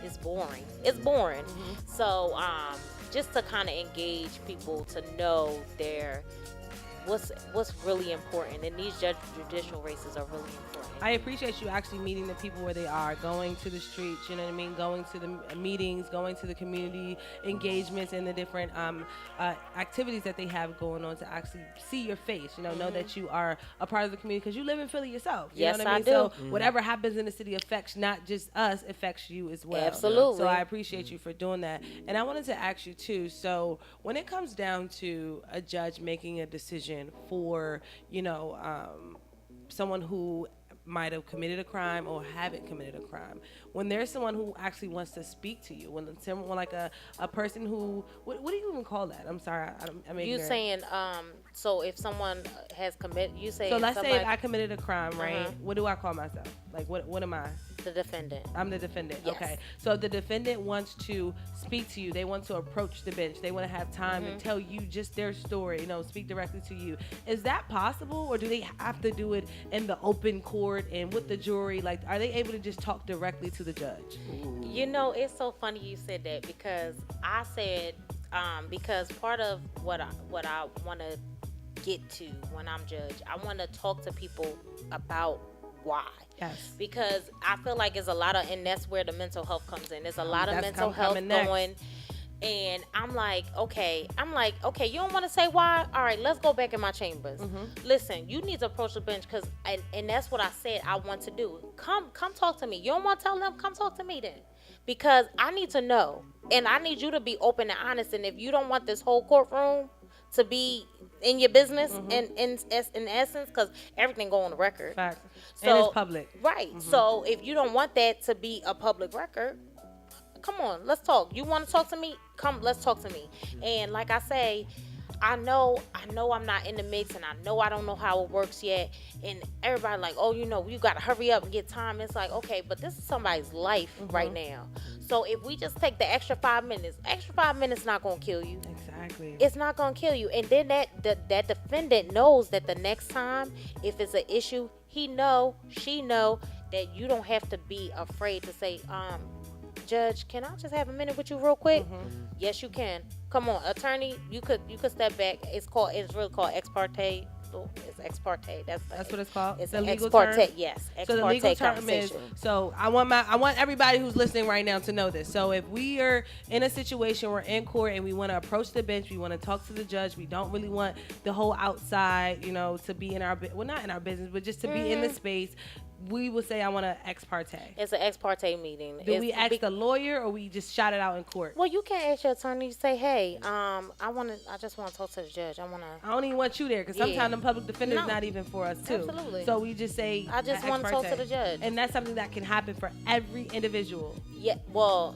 it's boring. It's boring. So just to kind of engage people to know what's really important, and these judicial races are really important. I appreciate you actually meeting the people where they are, going to the streets, you know what I mean, going to the meetings, going to the community engagements and the different activities that they have going on to actually see your face, know that you are a part of the community because you live in Philly yourself. You know what I mean? Do. So whatever happens in the city affects not just us, affects you as well. Absolutely. So I appreciate you for doing that. And I wanted to ask you too, so when it comes down to a judge making a decision for, someone who might have committed a crime or haven't committed a crime, when there's someone who actually wants to speak to you, when someone like a person who, what do you even call that? I'm sorry, I'm ignorant. You saying, so if someone has committed, you say. So let's say if I committed a crime, right? What do I call myself? Like, what am I? The defendant. I'm the defendant. Yes. Okay. So if the defendant wants to speak to you, they want to approach the bench, they want to have time to tell you just their story, speak directly to you. Is that possible, or do they have to do it in the open court and with the jury? Like, are they able to just talk directly to the judge? It's so funny you said that because I said because part of what I want to get to when I'm judge, I want to talk to people about why. Yes. Because I feel like there's a lot of, and that's where the mental health comes in. There's a lot of mental health And I'm like, okay, you don't want to say why? All right, let's go back in my chambers. Listen, you need to approach the bench because, and that's what I said I want to do. Come talk to me. You don't want to tell them? Come talk to me then. Because I need to know. And I need you to be open and honest. And if you don't want this whole courtroom to be in your business in essence, because everything go on the record. Fact. So, and it's public. Right. So if you don't want that to be a public record, come on, let's talk. You want to talk to me? Come, let's talk to me. And like I say, I know I'm not in the mix, and I know I don't know how it works yet. And everybody like, oh, you got to hurry up and get time. It's like, okay, but this is somebody's life right now. So if we just take the extra 5 minutes not going to kill you. Exactly. It's not going to kill you. And then that defendant knows that the next time, if it's an issue, she know that you don't have to be afraid to say, Judge, can I just have a minute with you real quick? Yes, you can. Come on, attorney, you could step back. It's really called ex parte. It's ex parte. That's what it's called. It's the an legal ex parte. term? Yes, ex So the parte legal term is. conversation. So I want everybody who's listening right now to know this. So if we are in a situation, we're in court, and we want to approach the bench, we want to talk to the judge. We don't really want the whole outside, to be in our not in our business, but just to be in the space. We would say, I want an ex parte. It's an ex parte meeting. Do we ask the lawyer, or we just shout it out in court? Well, you can ask your attorney. Say, hey, I just want to talk to the judge. I don't even want you there, because sometimes the public defender is not even for us too. Absolutely. So we just say, I just want to talk to the judge, and that's something that can happen for every individual. Yeah. Well,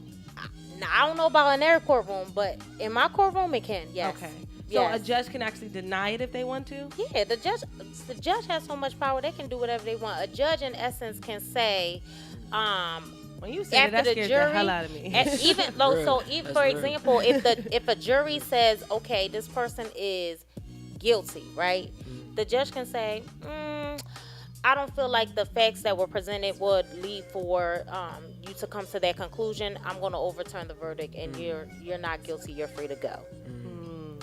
I don't know about in their courtroom, but in my courtroom it can. Yes. Okay. So a judge can actually deny it if they want to? Yeah, the judge has so much power, they can do whatever they want. A judge, in essence, can say, when you say that scares the hell out of me. Even for example, if a jury says, okay, this person is guilty, right? The judge can say, I don't feel like the facts that were presented would lead for you to come to that conclusion. I'm going to overturn the verdict, and you're not guilty. You're free to go.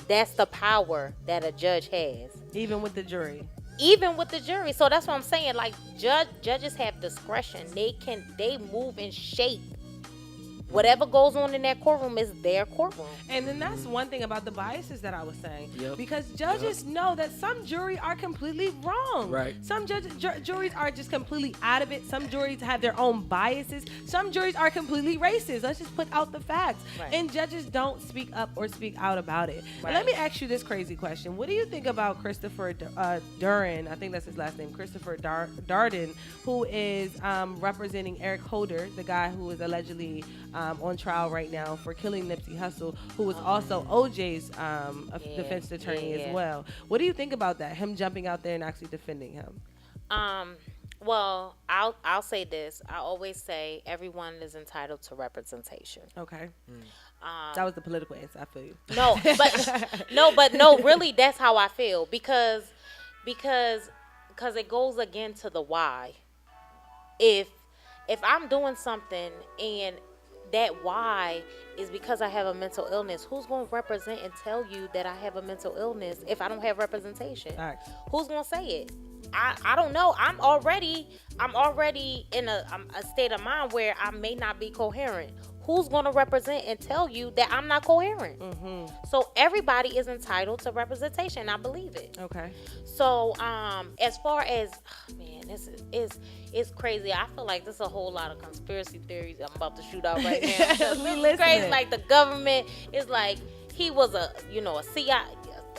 That's the power that a judge has. Even with the jury. So that's what I'm saying. Like, judges have discretion. They move and shape. Whatever goes on in that courtroom is their courtroom. And then that's one thing about the biases that I was saying. Because judges know that some juries are completely wrong. Right. Some juries are just completely out of it. Some juries have their own biases. Some juries are completely racist. Let's just put out the facts. Right. And judges don't speak up or speak out about it. Right. Let me ask you this crazy question. What do you think about Christopher Duran? I think that's his last name. Christopher Darden, who is representing Eric Holder, the guy who is allegedly on trial right now for killing Nipsey Hussle, who was also OJ's defense attorney as well. What do you think about that? Him jumping out there and actually defending him? Well, I'll say this. I always say everyone is entitled to representation. Okay. That was the political answer. I feel you. No, really, that's how I feel because it goes again to the why. If I'm doing something and that why is because I have a mental illness, who's going to represent and tell you that I have a mental illness if I don't have representation? Facts. Who's going to say it? I don't know. I'm already in a state of mind where I may not be coherent. Who's going to represent and tell you that I'm not coherent? So everybody is entitled to representation. I believe it. Okay. So as far as, this is crazy. I feel like there's a whole lot of conspiracy theories I'm about to shoot out right now. It's crazy. Like the government is like, he was a CIA,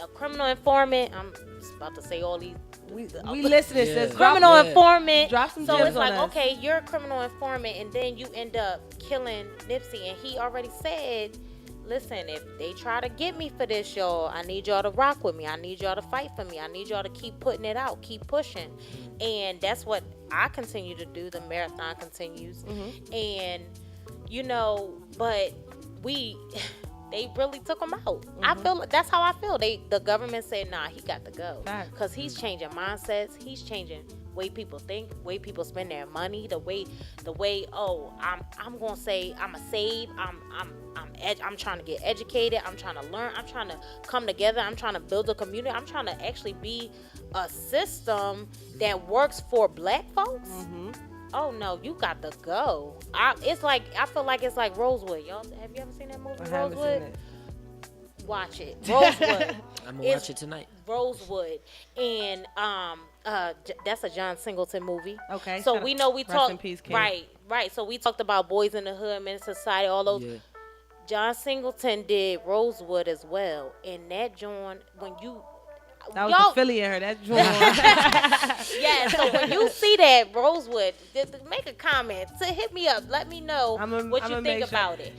a criminal informant. I'm just about to say all these. We listening, sis. Criminal informant. Drop some so gems it's like, on us. okay, you're a criminal informant, and then you end up killing Nipsey, and he already said, listen, if they try to get me for this, y'all, I need y'all to rock with me. I need y'all to fight for me. I need y'all to keep putting it out, keep pushing. And that's what I continue to do. The marathon continues. And, but they really took him out. I feel that's how I feel. The government said, nah, he got to go. Because he's changing mindsets. He's changing way people think, way people spend their money, the way I'm gonna say I'm a save, I'm trying to get educated, I'm trying to learn, I'm trying to come together, I'm trying to build a community, I'm trying to actually be a system that works for black folks. Oh no, you got to go. I feel like it's like Rosewood. Y'all, have you ever seen that movie, I haven't Rosewood? seen it. Watch it, Rosewood. I'm gonna watch it tonight. Rosewood, and that's a John Singleton movie. Okay. So we know we Rest talked in peace, King. right. So we talked about Boys in the Hood, Men's Society, all those. Yeah. John Singleton did Rosewood as well, and that joint when you. That was the Philly in her. That joint. Yeah, so when you see that Rosewood, just make a comment. So hit me up. Let me know what you think about it.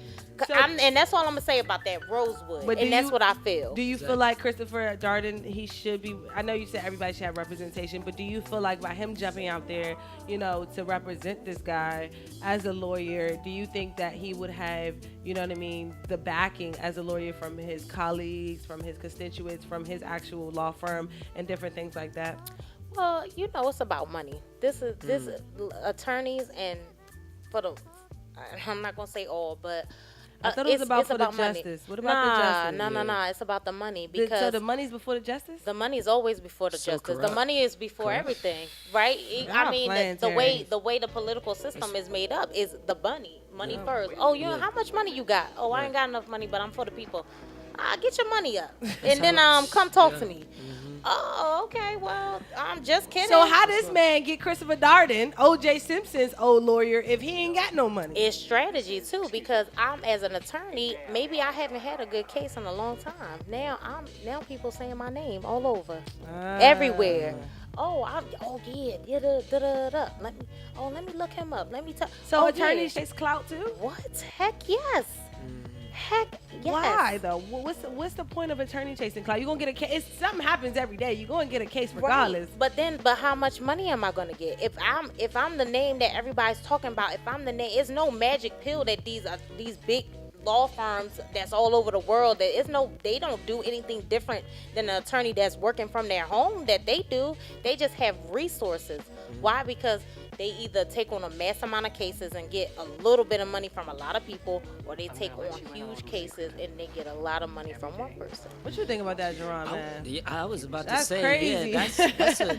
So, and that's all I'm gonna say about that Rosewood, and that's what I feel. Do you feel like Christopher Darden, he should be? I know you said everybody should have representation, but do you feel like by him jumping out there, to represent this guy as a lawyer, do you think that he would have, the backing as a lawyer from his colleagues, from his constituents, from his actual law firm, and different things like that? Well, it's about money. This is attorneys, and I'm not gonna say all, but. I thought it was about the justice. Money. What about the justice? No. It's about the money because so the money's before the justice. The money is always before the justice. Corrupt. The money is before everything, right? I mean, the way the political system is made up is the money first. Oh, how much money you got? Oh, I ain't got enough money, but I'm for the people. Get your money up, and then come talk to me. Oh, okay. Well, I'm just kidding. So how this man get Christopher Darden, O.J. Simpson's old lawyer, if he ain't got no money? It's strategy too, because I'm as an attorney. Maybe I haven't had a good case in a long time. Now people saying my name all over, everywhere. Let me look him up. Let me tell. So attorneys chase clout too? What? Heck yes. Heck yes. Why though? What's the point of attorney chasing clout? You gonna get a case? Something happens every day. You gonna get a case regardless. Right. But how much money am I gonna get? If I'm the name that everybody's talking about, if I'm the name, it's no magic pill that these big law firms that's all over the world they don't do anything different than an attorney that's working from their home that they do. They just have resources. Why? Because they either take on a mass amount of cases and get a little bit of money from a lot of people, or they take on huge cases and they get a lot of money from one person. What you think about that, Jerron, man? I was about to That's say, crazy.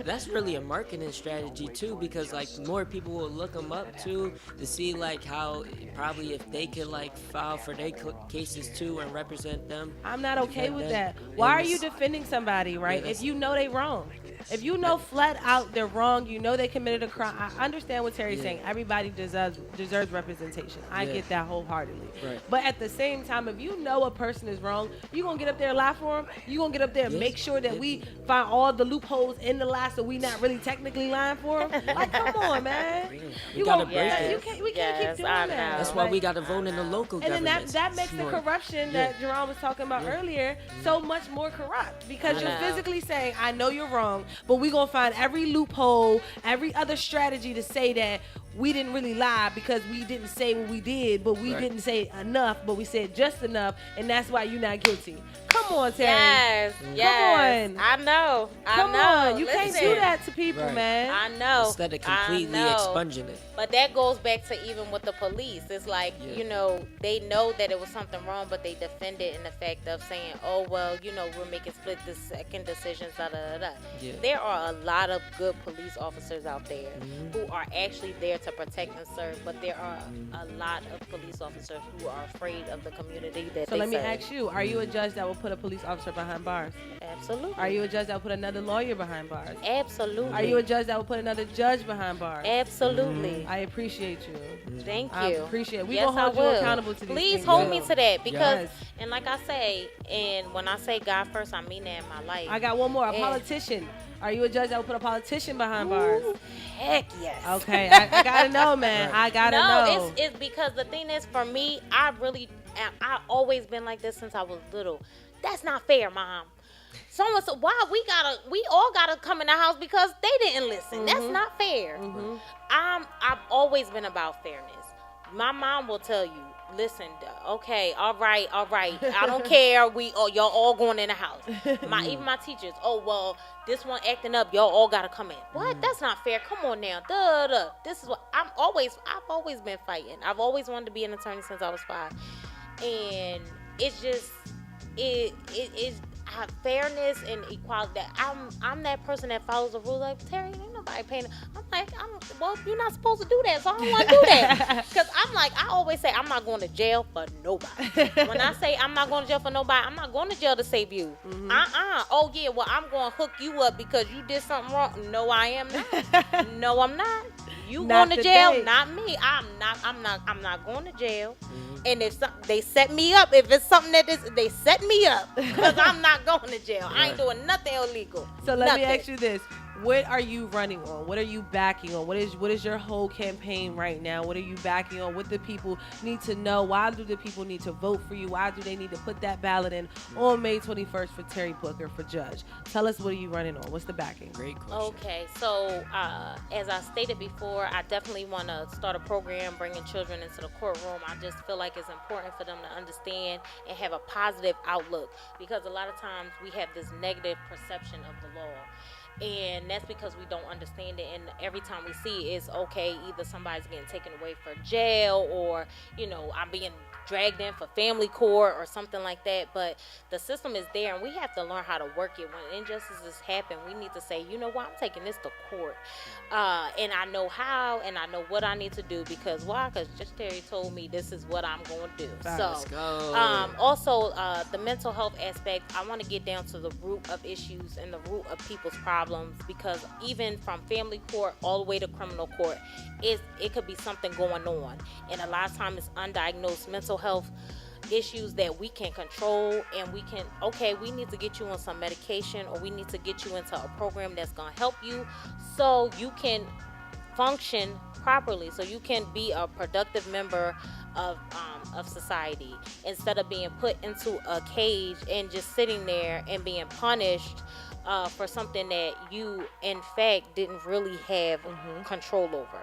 that's really a marketing strategy too, because more people will look them up too to see how probably if they could file for their cases too and represent them. I'm not okay with that. Why are you defending somebody, right? If you know they wrong. If you know flat out they're wrong, they committed a crime. I understand what Terry's saying. Everybody deserves representation. I get that wholeheartedly. Right. But at the same time, if you know a person is wrong, you gonna get up there and lie for them. You gonna get up there and make sure that we find all the loopholes in the lie, so we not really technically lying for them. Come on, man. We gotta break it. We can't keep doing that. That's why we gotta vote in the local and government. then that makes the corruption that Jerron was talking about earlier so much more corrupt, because you're physically saying, I know you're wrong, but we're going to find every loophole, every other strategy to say that we didn't really lie because we didn't say what we did, but we didn't say enough, but we said just enough, and that's why you're not guilty. Come on, Terry. Yes. Come on. I know. Come on. You can't do that to people, man. I know. Instead of completely expunging it. But that goes back to even with the police. It's like, they know that it was something wrong, but they defend it in the fact of saying, oh, well, we're making split-second decisions, da-da-da-da. Yeah. There are a lot of good police officers out there who are actually there to protect and serve, but there are a lot of police officers who are afraid of the community that So they let me serve. ask you, are you a judge that will put a police officer behind bars? Absolutely. Are you a judge that will put another lawyer behind bars? Absolutely. Are you a judge that will put another judge behind bars? Absolutely. I appreciate you. Thank you. I appreciate it. We're Yes, going to hold I will. you accountable to these Please things. hold me to that, because, Yes. and like I say, and when I say God first, I mean that in my life. I got one more. A And- politician. Are you a judge that will put a politician behind bars? Heck yes. Okay, I gotta know, man. I gotta know. No, it's because the thing is, for me, I always been like this since I was little. That's not fair, Mom. Someone said, why we all gotta come in the house because they didn't listen. That's not fair. I've always been about fairness. My mom will tell you, listen, okay, all right. I don't care. Y'all all going in the house. Even my teachers. Oh well, this one acting up. Y'all all gotta come in. What? That's not fair. Come on now. Duh. This is what I've always been fighting. I've always wanted to be an attorney since I was 5, and it's just fairness and equality. That I'm that person that follows the rules. Like, Terry, ain't nobody paying. I'm like, well, you're not supposed to do that, so I don't want to do that. Because I'm like, I always say I'm not going to jail for nobody. When I say I'm not going to jail for nobody, I'm not going to jail to save you. Oh yeah, well, I'm going to hook you up because you did something wrong. No, I am not. No, I'm not. You going to jail, not me. I'm not going to jail. And if they set me up, if it's something they set me up, because I'm not going to jail. I ain't doing nothing illegal. So let me ask you this. What are you running on? What are you backing on? What is your whole campaign right now? What are you backing on? What do people need to know? Why do the people need to vote for you? Why do they need to put that ballot in on May 21st for Terry Booker for judge? Tell us, what are you running on? What's the backing? Great question. Okay, so as I stated before, I definitely want to start a program bringing children into the courtroom. I just feel like it's important for them to understand and have a positive outlook, because a lot of times we have this negative perception of the law. And that's because we don't understand it, and every time we see it, it's okay, either somebody's getting taken away for jail, or I'm being dragged in for family court or something like that. But the system is there, and we have to learn how to work it. When injustices happen, we need to say, you know what, I'm taking this to court, and I know how, and I know what I need to do. Because why? Because just Terry told me this is what I'm going to do. Let's go. Also, the mental health aspect, I want to get down to the root of issues and the root of people's problems, because even from family court all the way to criminal court, it could be something going on, and a lot of times it's undiagnosed mental health issues that we can control, and we need to get you on some medication, or we need to get you into a program that's going to help you so you can function properly, so you can be a productive member of society, instead of being put into a cage and just sitting there and being punished for something that you in fact didn't really have control over.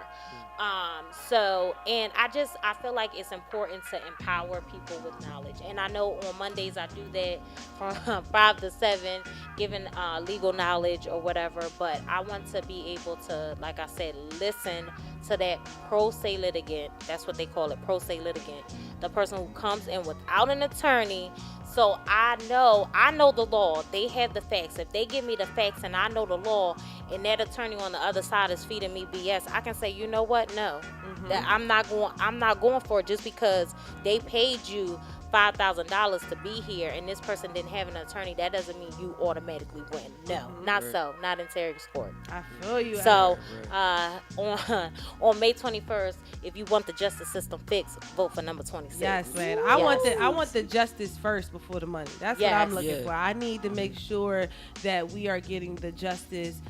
And I feel like it's important to empower people with knowledge. And I know on Mondays I do that from 5 to 7, giving legal knowledge or whatever. But I want to be able to, like I said, listen to that pro se litigant. That's what they call it, pro se litigant. The person who comes in without an attorney. So I know the law. They have the facts. If they give me the facts and I know the law, and that attorney on the other side is feeding me BS, I can say, you know what? No, that I'm not going for it just because they paid you $5,000 to be here, and this person didn't have an attorney. That doesn't mean you automatically win. No, not so. Not in Terry's court. I feel you. So on May 21st, if you want the justice system fixed, vote for number 26. Yes, man. I want the justice first before the money. That's what I'm looking for. I need to make sure that we are getting the justice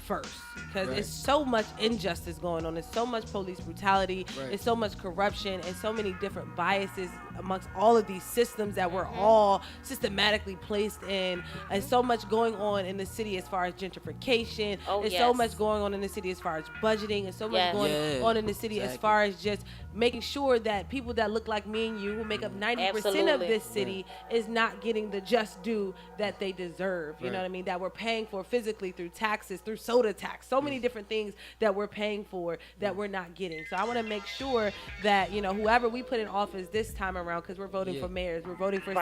first, because it's so much injustice going on. There's so much police brutality. There's so much corruption and so many different biases amongst all of these systems that we're all systematically placed in, and so much going on in the city as far as gentrification. There's so much going on in the city as far as budgeting, and so much going on in the city as far as just making sure that people that look like me and you, who make up 90% of this city, is not getting the just due that they deserve. You know what I mean? That we're paying for physically through taxes, through soda tax, so many different things that we're paying for that we're not getting. So I want to make sure that, whoever we put in office this time around, because we're voting for mayors, we're voting for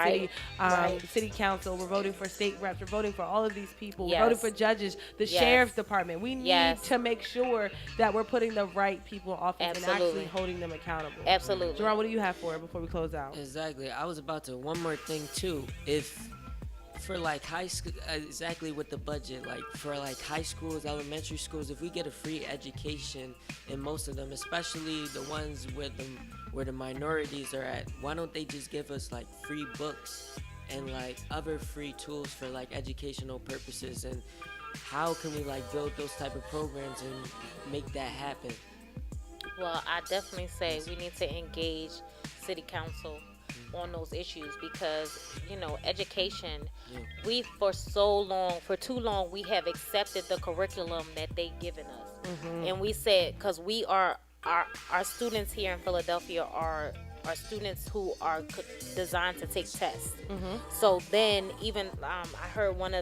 city council, we're voting for state reps, we're voting for all of these people, we're voting for judges, the sheriff's department. We need to make sure that we're putting the right people in office and actually holding them accountable. Absolutely. Jerron, what do you have for it before we close out? Exactly. I was about to, one more thing too. If for like high school, exactly with the budget, like for like high schools, elementary schools, if we get a free education in most of them, especially the ones where the minorities are at, why don't they just give us like free books and like other free tools for like educational purposes? And how can we like build those type of programs and make that happen? Well, I definitely say we need to engage city council on those issues, because education, we for too long we have accepted the curriculum that they given us, and we said, because we are our students here in Philadelphia are are students who are designed to take tests. So then even I heard one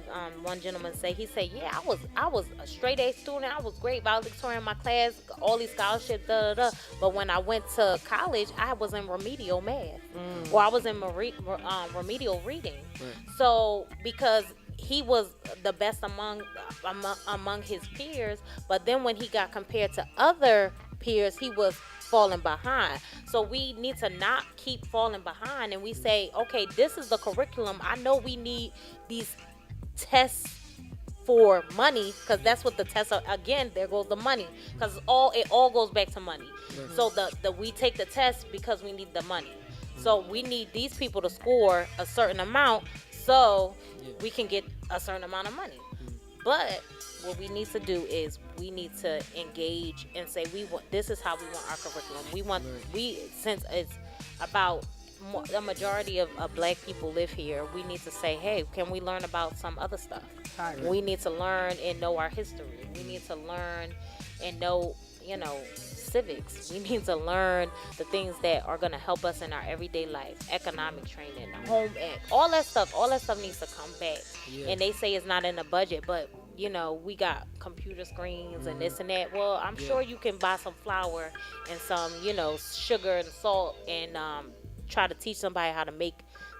gentleman say, he said, yeah, I was a straight A student. I was great valedictorian in my class, all these scholarships, but when I went to college, I was in remedial math, or I was in remedial reading. So because he was the best among his peers, but then when he got compared to other peers, he was falling behind. So we need to not keep falling behind, and we say, okay, this is the curriculum. I know we need these tests for money, because that's what the tests are. Again, there goes the money, because it all goes back to money. So we take the test because we need the money. So we need these people to score a certain amount so we can get a certain amount of money. But what we need to do is we need to engage and say, this is how we want our curriculum. Since it's about the majority of black people live here, we need to say, hey, can we learn about some other stuff? We need to learn and know our history. We need to learn and know, civics. We need to learn the things that are going to help us in our everyday life. Economic training, home ec, all that stuff needs to come back. And they say it's not in the budget, but we got computer screens and this and that. Well, I'm sure you can buy some flour and some, sugar and salt and try to teach somebody how to make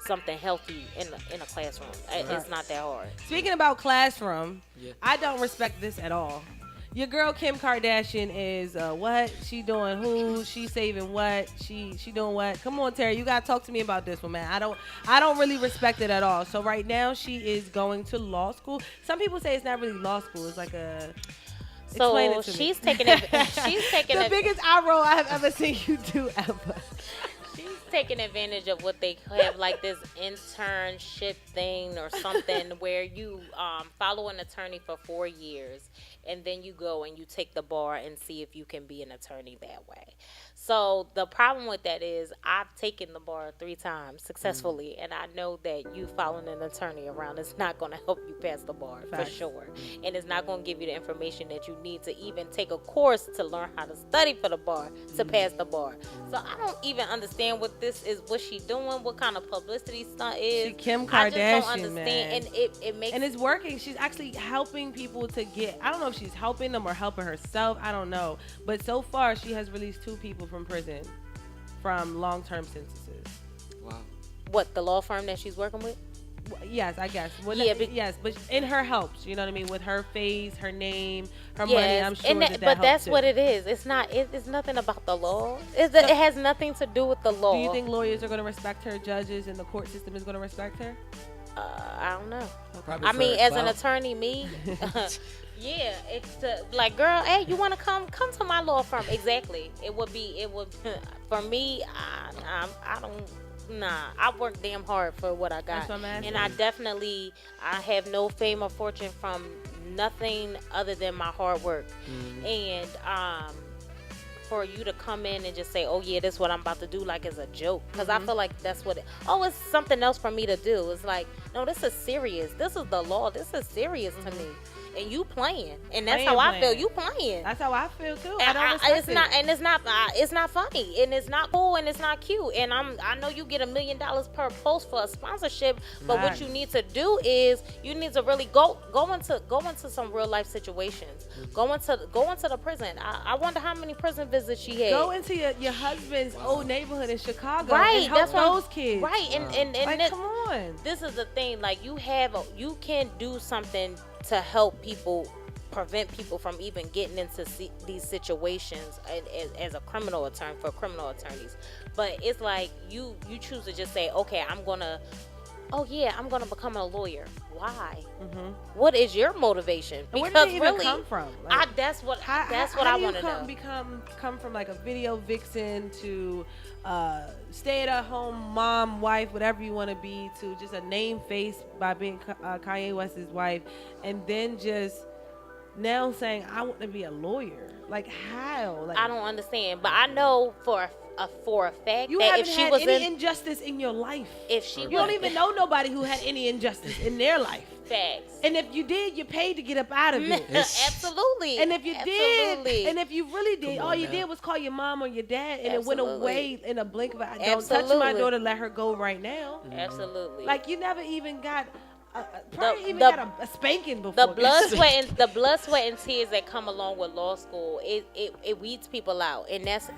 something healthy in a classroom. It's not that hard. Speaking about classroom, I don't respect this at all. Your girl Kim Kardashian is what? She doing who? She saving what? She doing what? Come on, Terry, you gotta talk to me about this one, man. I don't really respect it at all. So right now she is going to law school. Some people say it's not really law school. It's like a. Explain it to she's me. taking it. She's taking the biggest eye roll I have ever seen you do ever. Taking advantage of what they have, like this internship thing or something where you follow an attorney for 4 years and then you go and you take the bar and see if you can be an attorney that way. So the problem with that is I've taken the bar 3 times successfully, and I know that you following an attorney around is not going to help you pass the bar for sure, and it's not going to give you the information that you need to even take a course to learn how to study for the bar to pass the bar. So I don't even understand what this is, what she doing, what kind of publicity stunt is. She Kim Kardashian, I just don't understand, man. And it makes, and it's working. She's actually helping people to get. I don't know if she's helping them or helping herself. I don't know, but so far she has released 2 people from prison from long-term sentences. Wow. What, the law firm that she's working with? Yes, I guess. Well, yeah, yes, but in her helps. You know what I mean? With her face, her name, her money. I'm sure and but that's what it is. It's not. It's nothing about the law. It has nothing to do with the law. Do you think lawyers are going to respect her? Judges and the court system is going to respect her? I don't know. Probably I mean, as an about- attorney, me. Yeah, it's like, girl, hey, you want to come to my law firm? Exactly. It would for me. I don't. Nah, I work damn hard for what I got, and I have no fame or fortune from nothing other than my hard work. And for you to come in and just say, oh yeah, this is what I'm about to do, like it's a joke, because I feel like that's what it's something else for me to do. It's like, no, this is serious. This is the law. This is serious to me. And you playing, and that's how I feel. You playing. That's how I feel too. And it's not funny, and it's not cool, and it's not cute. And I know you get $1 million per post for a sponsorship, but what you need to do is you need to really go into some real life situations. Go into the prison. I wonder how many prison visits she had. Go into your husband's old neighborhood in Chicago. Right, and help those kids. Right, and like, come on. This is the thing. Like you can do something to help people, prevent people from even getting into these situations as a criminal attorney, for criminal attorneys. But it's like you choose to just say, okay, I'm gonna become a lawyer. Why? What is your motivation? Because where did it even come from? Like, that's what I want to know. Come from like a video vixen to stay-at-home mom, wife, whatever you want to be, to just a name face by being Kanye West's wife, and then just now saying I want to be a lawyer. Like how? Like, I don't understand, but I know for a for a fact You that haven't if she had was any in, injustice in your life. if she You was, don't even know nobody who had any injustice in their life. facts. And if you did, you paid to get up out of it. Absolutely. And if you Absolutely. did, and if you really did, all you did was call your mom or your dad, and it went away in a blink of an eye. Don't touch my Absolutely. daughter, let her go right now. Absolutely. Like you never even got, probably the- got a spanking before. the blood, sweat, and tears that come along with law school, it weeds people out, and that's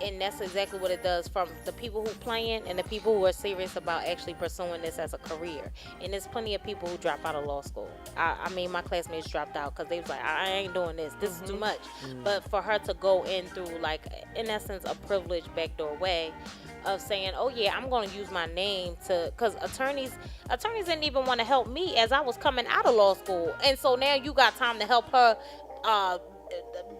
exactly what it does, from the people who playing and the people who are serious about actually pursuing this as a career. And there's plenty of people who drop out of law school. I mean, my classmates dropped out because they was like, I ain't doing this. This is too much. But for her to go in through, like, in essence, a privileged backdoor way of saying, oh yeah, I'm going to use my name to, because attorneys didn't even want to help me as I was coming out of law school, and so now you got time to help her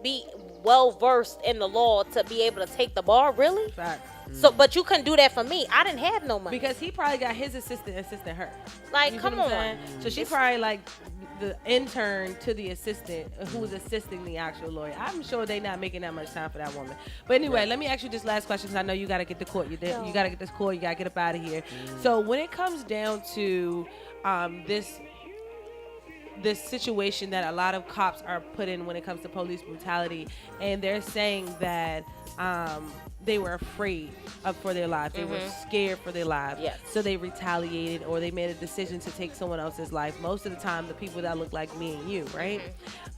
be well versed in the law to be able to take the bar. Really? Facts. So, but you couldn't do that for me. I didn't have no money. Because he probably got his assistant her. Like, You see come what I'm on. saying? So she probably like the intern to the assistant who was assisting the actual lawyer. I'm sure they not making that much time for that woman. But anyway, let me ask you this last question, because I know you got to get to court. You got to get this court. You got to get up out of here. So when it comes down to this situation that a lot of cops are put in when it comes to police brutality, and they're saying that they were afraid for their lives. They were scared for their lives. Yes. So they retaliated, or they made a decision to take someone else's life. Most of the time, the people that look like me and you, right?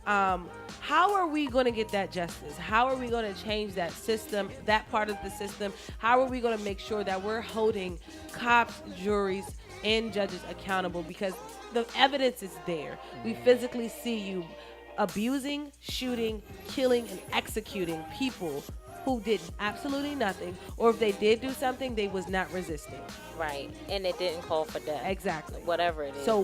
How are we going to get that justice? How are we going to change that system, that part of the system? How are we going to make sure that we're holding cops, juries, and judges accountable? Because the evidence is there. We physically see you abusing, shooting, killing, and executing people who did absolutely nothing, or if they did do something, they was not resisting. Right, and it didn't call for death. Exactly. Whatever it is. So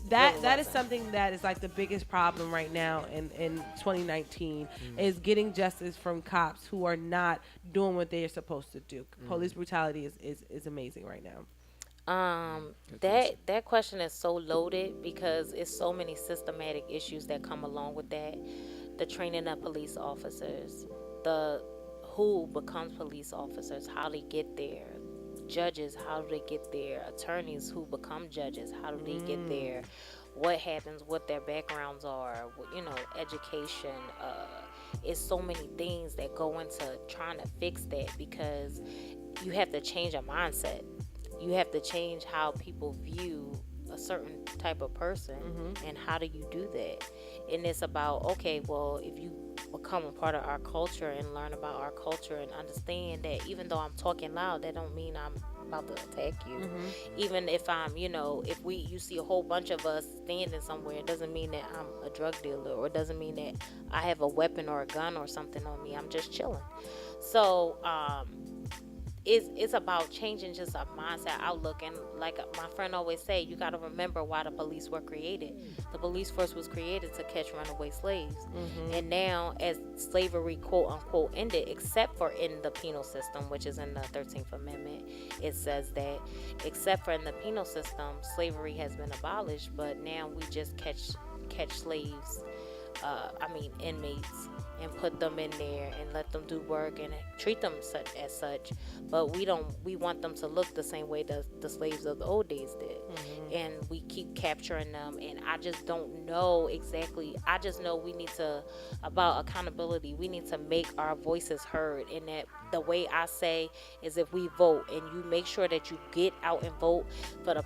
that really is something that is like the biggest problem right now in 2019 is getting justice from cops who are not doing what they're supposed to do. Police brutality is amazing right now. That question is so loaded because it's so many systematic issues that come along with that. The training of police officers, the who becomes police officers, how they get there, judges, how do they get there, attorneys who become judges, how do they get there, what happens, what their backgrounds are, education. It's so many things that go into trying to fix that, because you have to change a mindset. You have to change how people view a certain type of person, and how do you do that? And it's about, okay, well, if you become a part of our culture and learn about our culture and understand that even though I'm talking loud, that don't mean I'm about to attack you. Even if I'm, if you see a whole bunch of us standing somewhere, it doesn't mean that I'm a drug dealer, or it doesn't mean that I have a weapon or a gun or something on me. I'm just chilling. So, it's about changing just a mindset, outlook. And like my friend always say, you got to remember why the police were created. The police first was created to catch runaway slaves. And now, as slavery quote unquote ended, except for in the penal system, which is in the 13th Amendment, it says that except for in the penal system, slavery has been abolished, but now we just catch slaves, inmates, and put them in there and let them do work and treat them as such. But we want them to look the same way the slaves of the old days did. And we keep capturing them, and I just don't know exactly. I just know we need to, about accountability, we need to make our voices heard. And that the way I say is, if we vote and you make sure that you get out and vote for the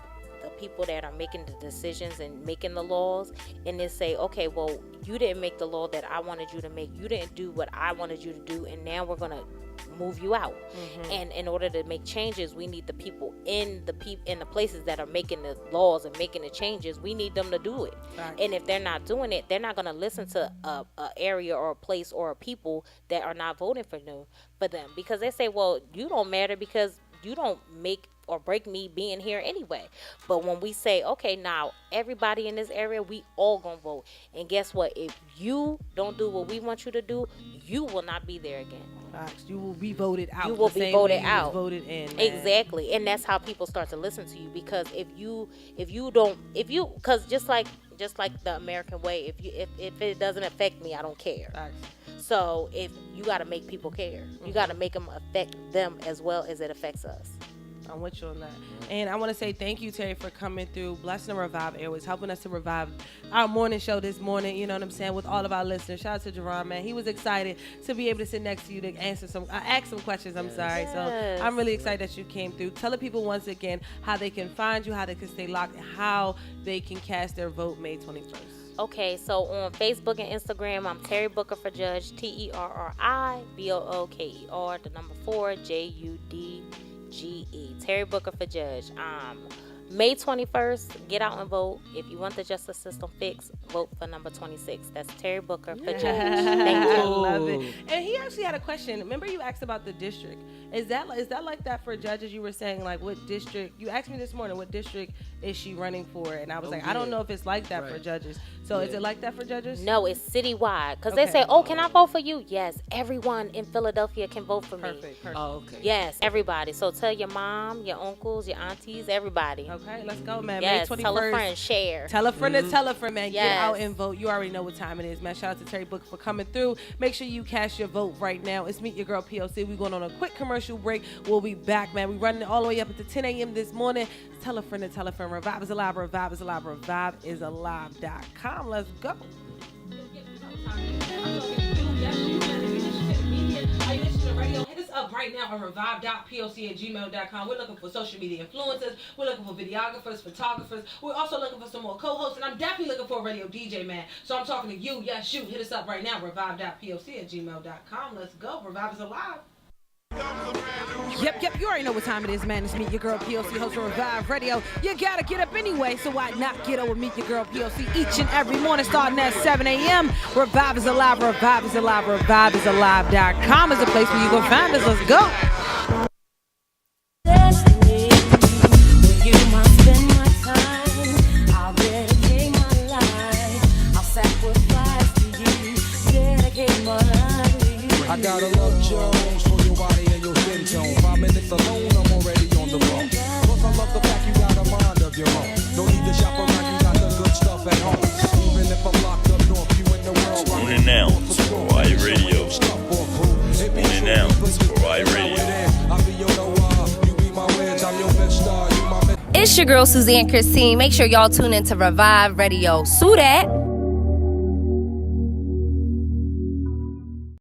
people that are making the decisions and making the laws, and then say, okay, well, you didn't make the law that I wanted you to make, you didn't do what I wanted you to do, and now we're gonna move you out. And in order to make changes, we need the people in the places that are making the laws and making the changes. We need them to do it. And if they're not doing it, they're not gonna listen to a area or a place or a people that are not voting for them, because they say, well, you don't matter because you don't make or break me being here anyway. But when we say, okay, now everybody in this area, we all gonna vote, and guess what, if you don't do what we want you to do, you will not be there again. You will be voted out. You will be voted out. Voted in. Man. Exactly. And that's how people start to listen to you, because because just like the American way, if it doesn't affect me, I don't care. So if you got to make people care, you got to make them affect them as well as it affects us. I'm with you on that. And I want to say thank you, Terri, for coming through, blessing the Revive Airways, helping us to revive our morning show this morning, you know what I'm saying, with all of our listeners. Shout out to Jerron, man. He was excited to be able to sit next to you to ask some questions. So I'm really excited that you came through. Tell the people once again how they can find you, how they can stay locked, and how they can cast their vote May 21st. Okay, so on Facebook and Instagram, I'm Terri Booker for Judge, TerriBooker, 4 JUDGE. Terri Booker for Judge. May 21st, get out and vote. If you want the justice system fixed, vote for number 26. That's Terri Booker for Judge. Thank you. I love it. And he actually had a question. Remember you asked about the district. Is that like that for judges? You were saying like what district? You asked me this morning what district is she running for, and I was I don't know if it's like that for judges. So is it like that for judges? No, it's citywide. Because they say, oh, can I vote for you? Yes, everyone in Philadelphia can vote for me. Perfect. Oh, okay. Yes, everybody. So tell your mom, your uncles, your aunties, everybody. Okay, let's go, man. Yes, May 21st. tell a friend, share. Tell a friend to tell a friend, man. Yes. Get out and vote. You already know what time it is, man. Shout out to Terri Booker for coming through. Make sure you cast your vote right now. It's Meet Your Girl P.O.C. We're going on a quick commercial break. We'll be back, man. We're running all the way up until 10 a.m. this morning. Tell a friend to tell a friend. Revive is alive. Revive is alive. ReviveIsAlive.com. Let's go. Hit us up right now on revive.poc@gmail.com. We're looking for social media influencers. We're looking for videographers, photographers. We're also looking for some more co-hosts, and I'm definitely looking for a radio DJ, man. So I'm talking to you. Yes, shoot. Hit us up right now, revive.poc@gmail.com. Let's go. Revive is alive. Yep, you already know what time it is, man. It's Meet Your Girl P.O.C. host of Revive Radio. You gotta get up anyway, so why not get up with Meet Your Girl P.O.C. each and every morning starting at 7 a.m. Revive is alive, Revive is alive, ReviveIsAlive.com is the place where you go find us. Let's go. I got a love Jones for your body and your skin tone. 5 minutes alone, I'm already on the road. Plus, I love the fact you got a mind of your own. Don't need to shop around, you got the good stuff at home. Even if I'm locked up north, you in the world. On and out for iRadio. On and out for iRadio. It's your girl Suzanne Christine. Make sure y'all tune in to Revive Radio. Sue that.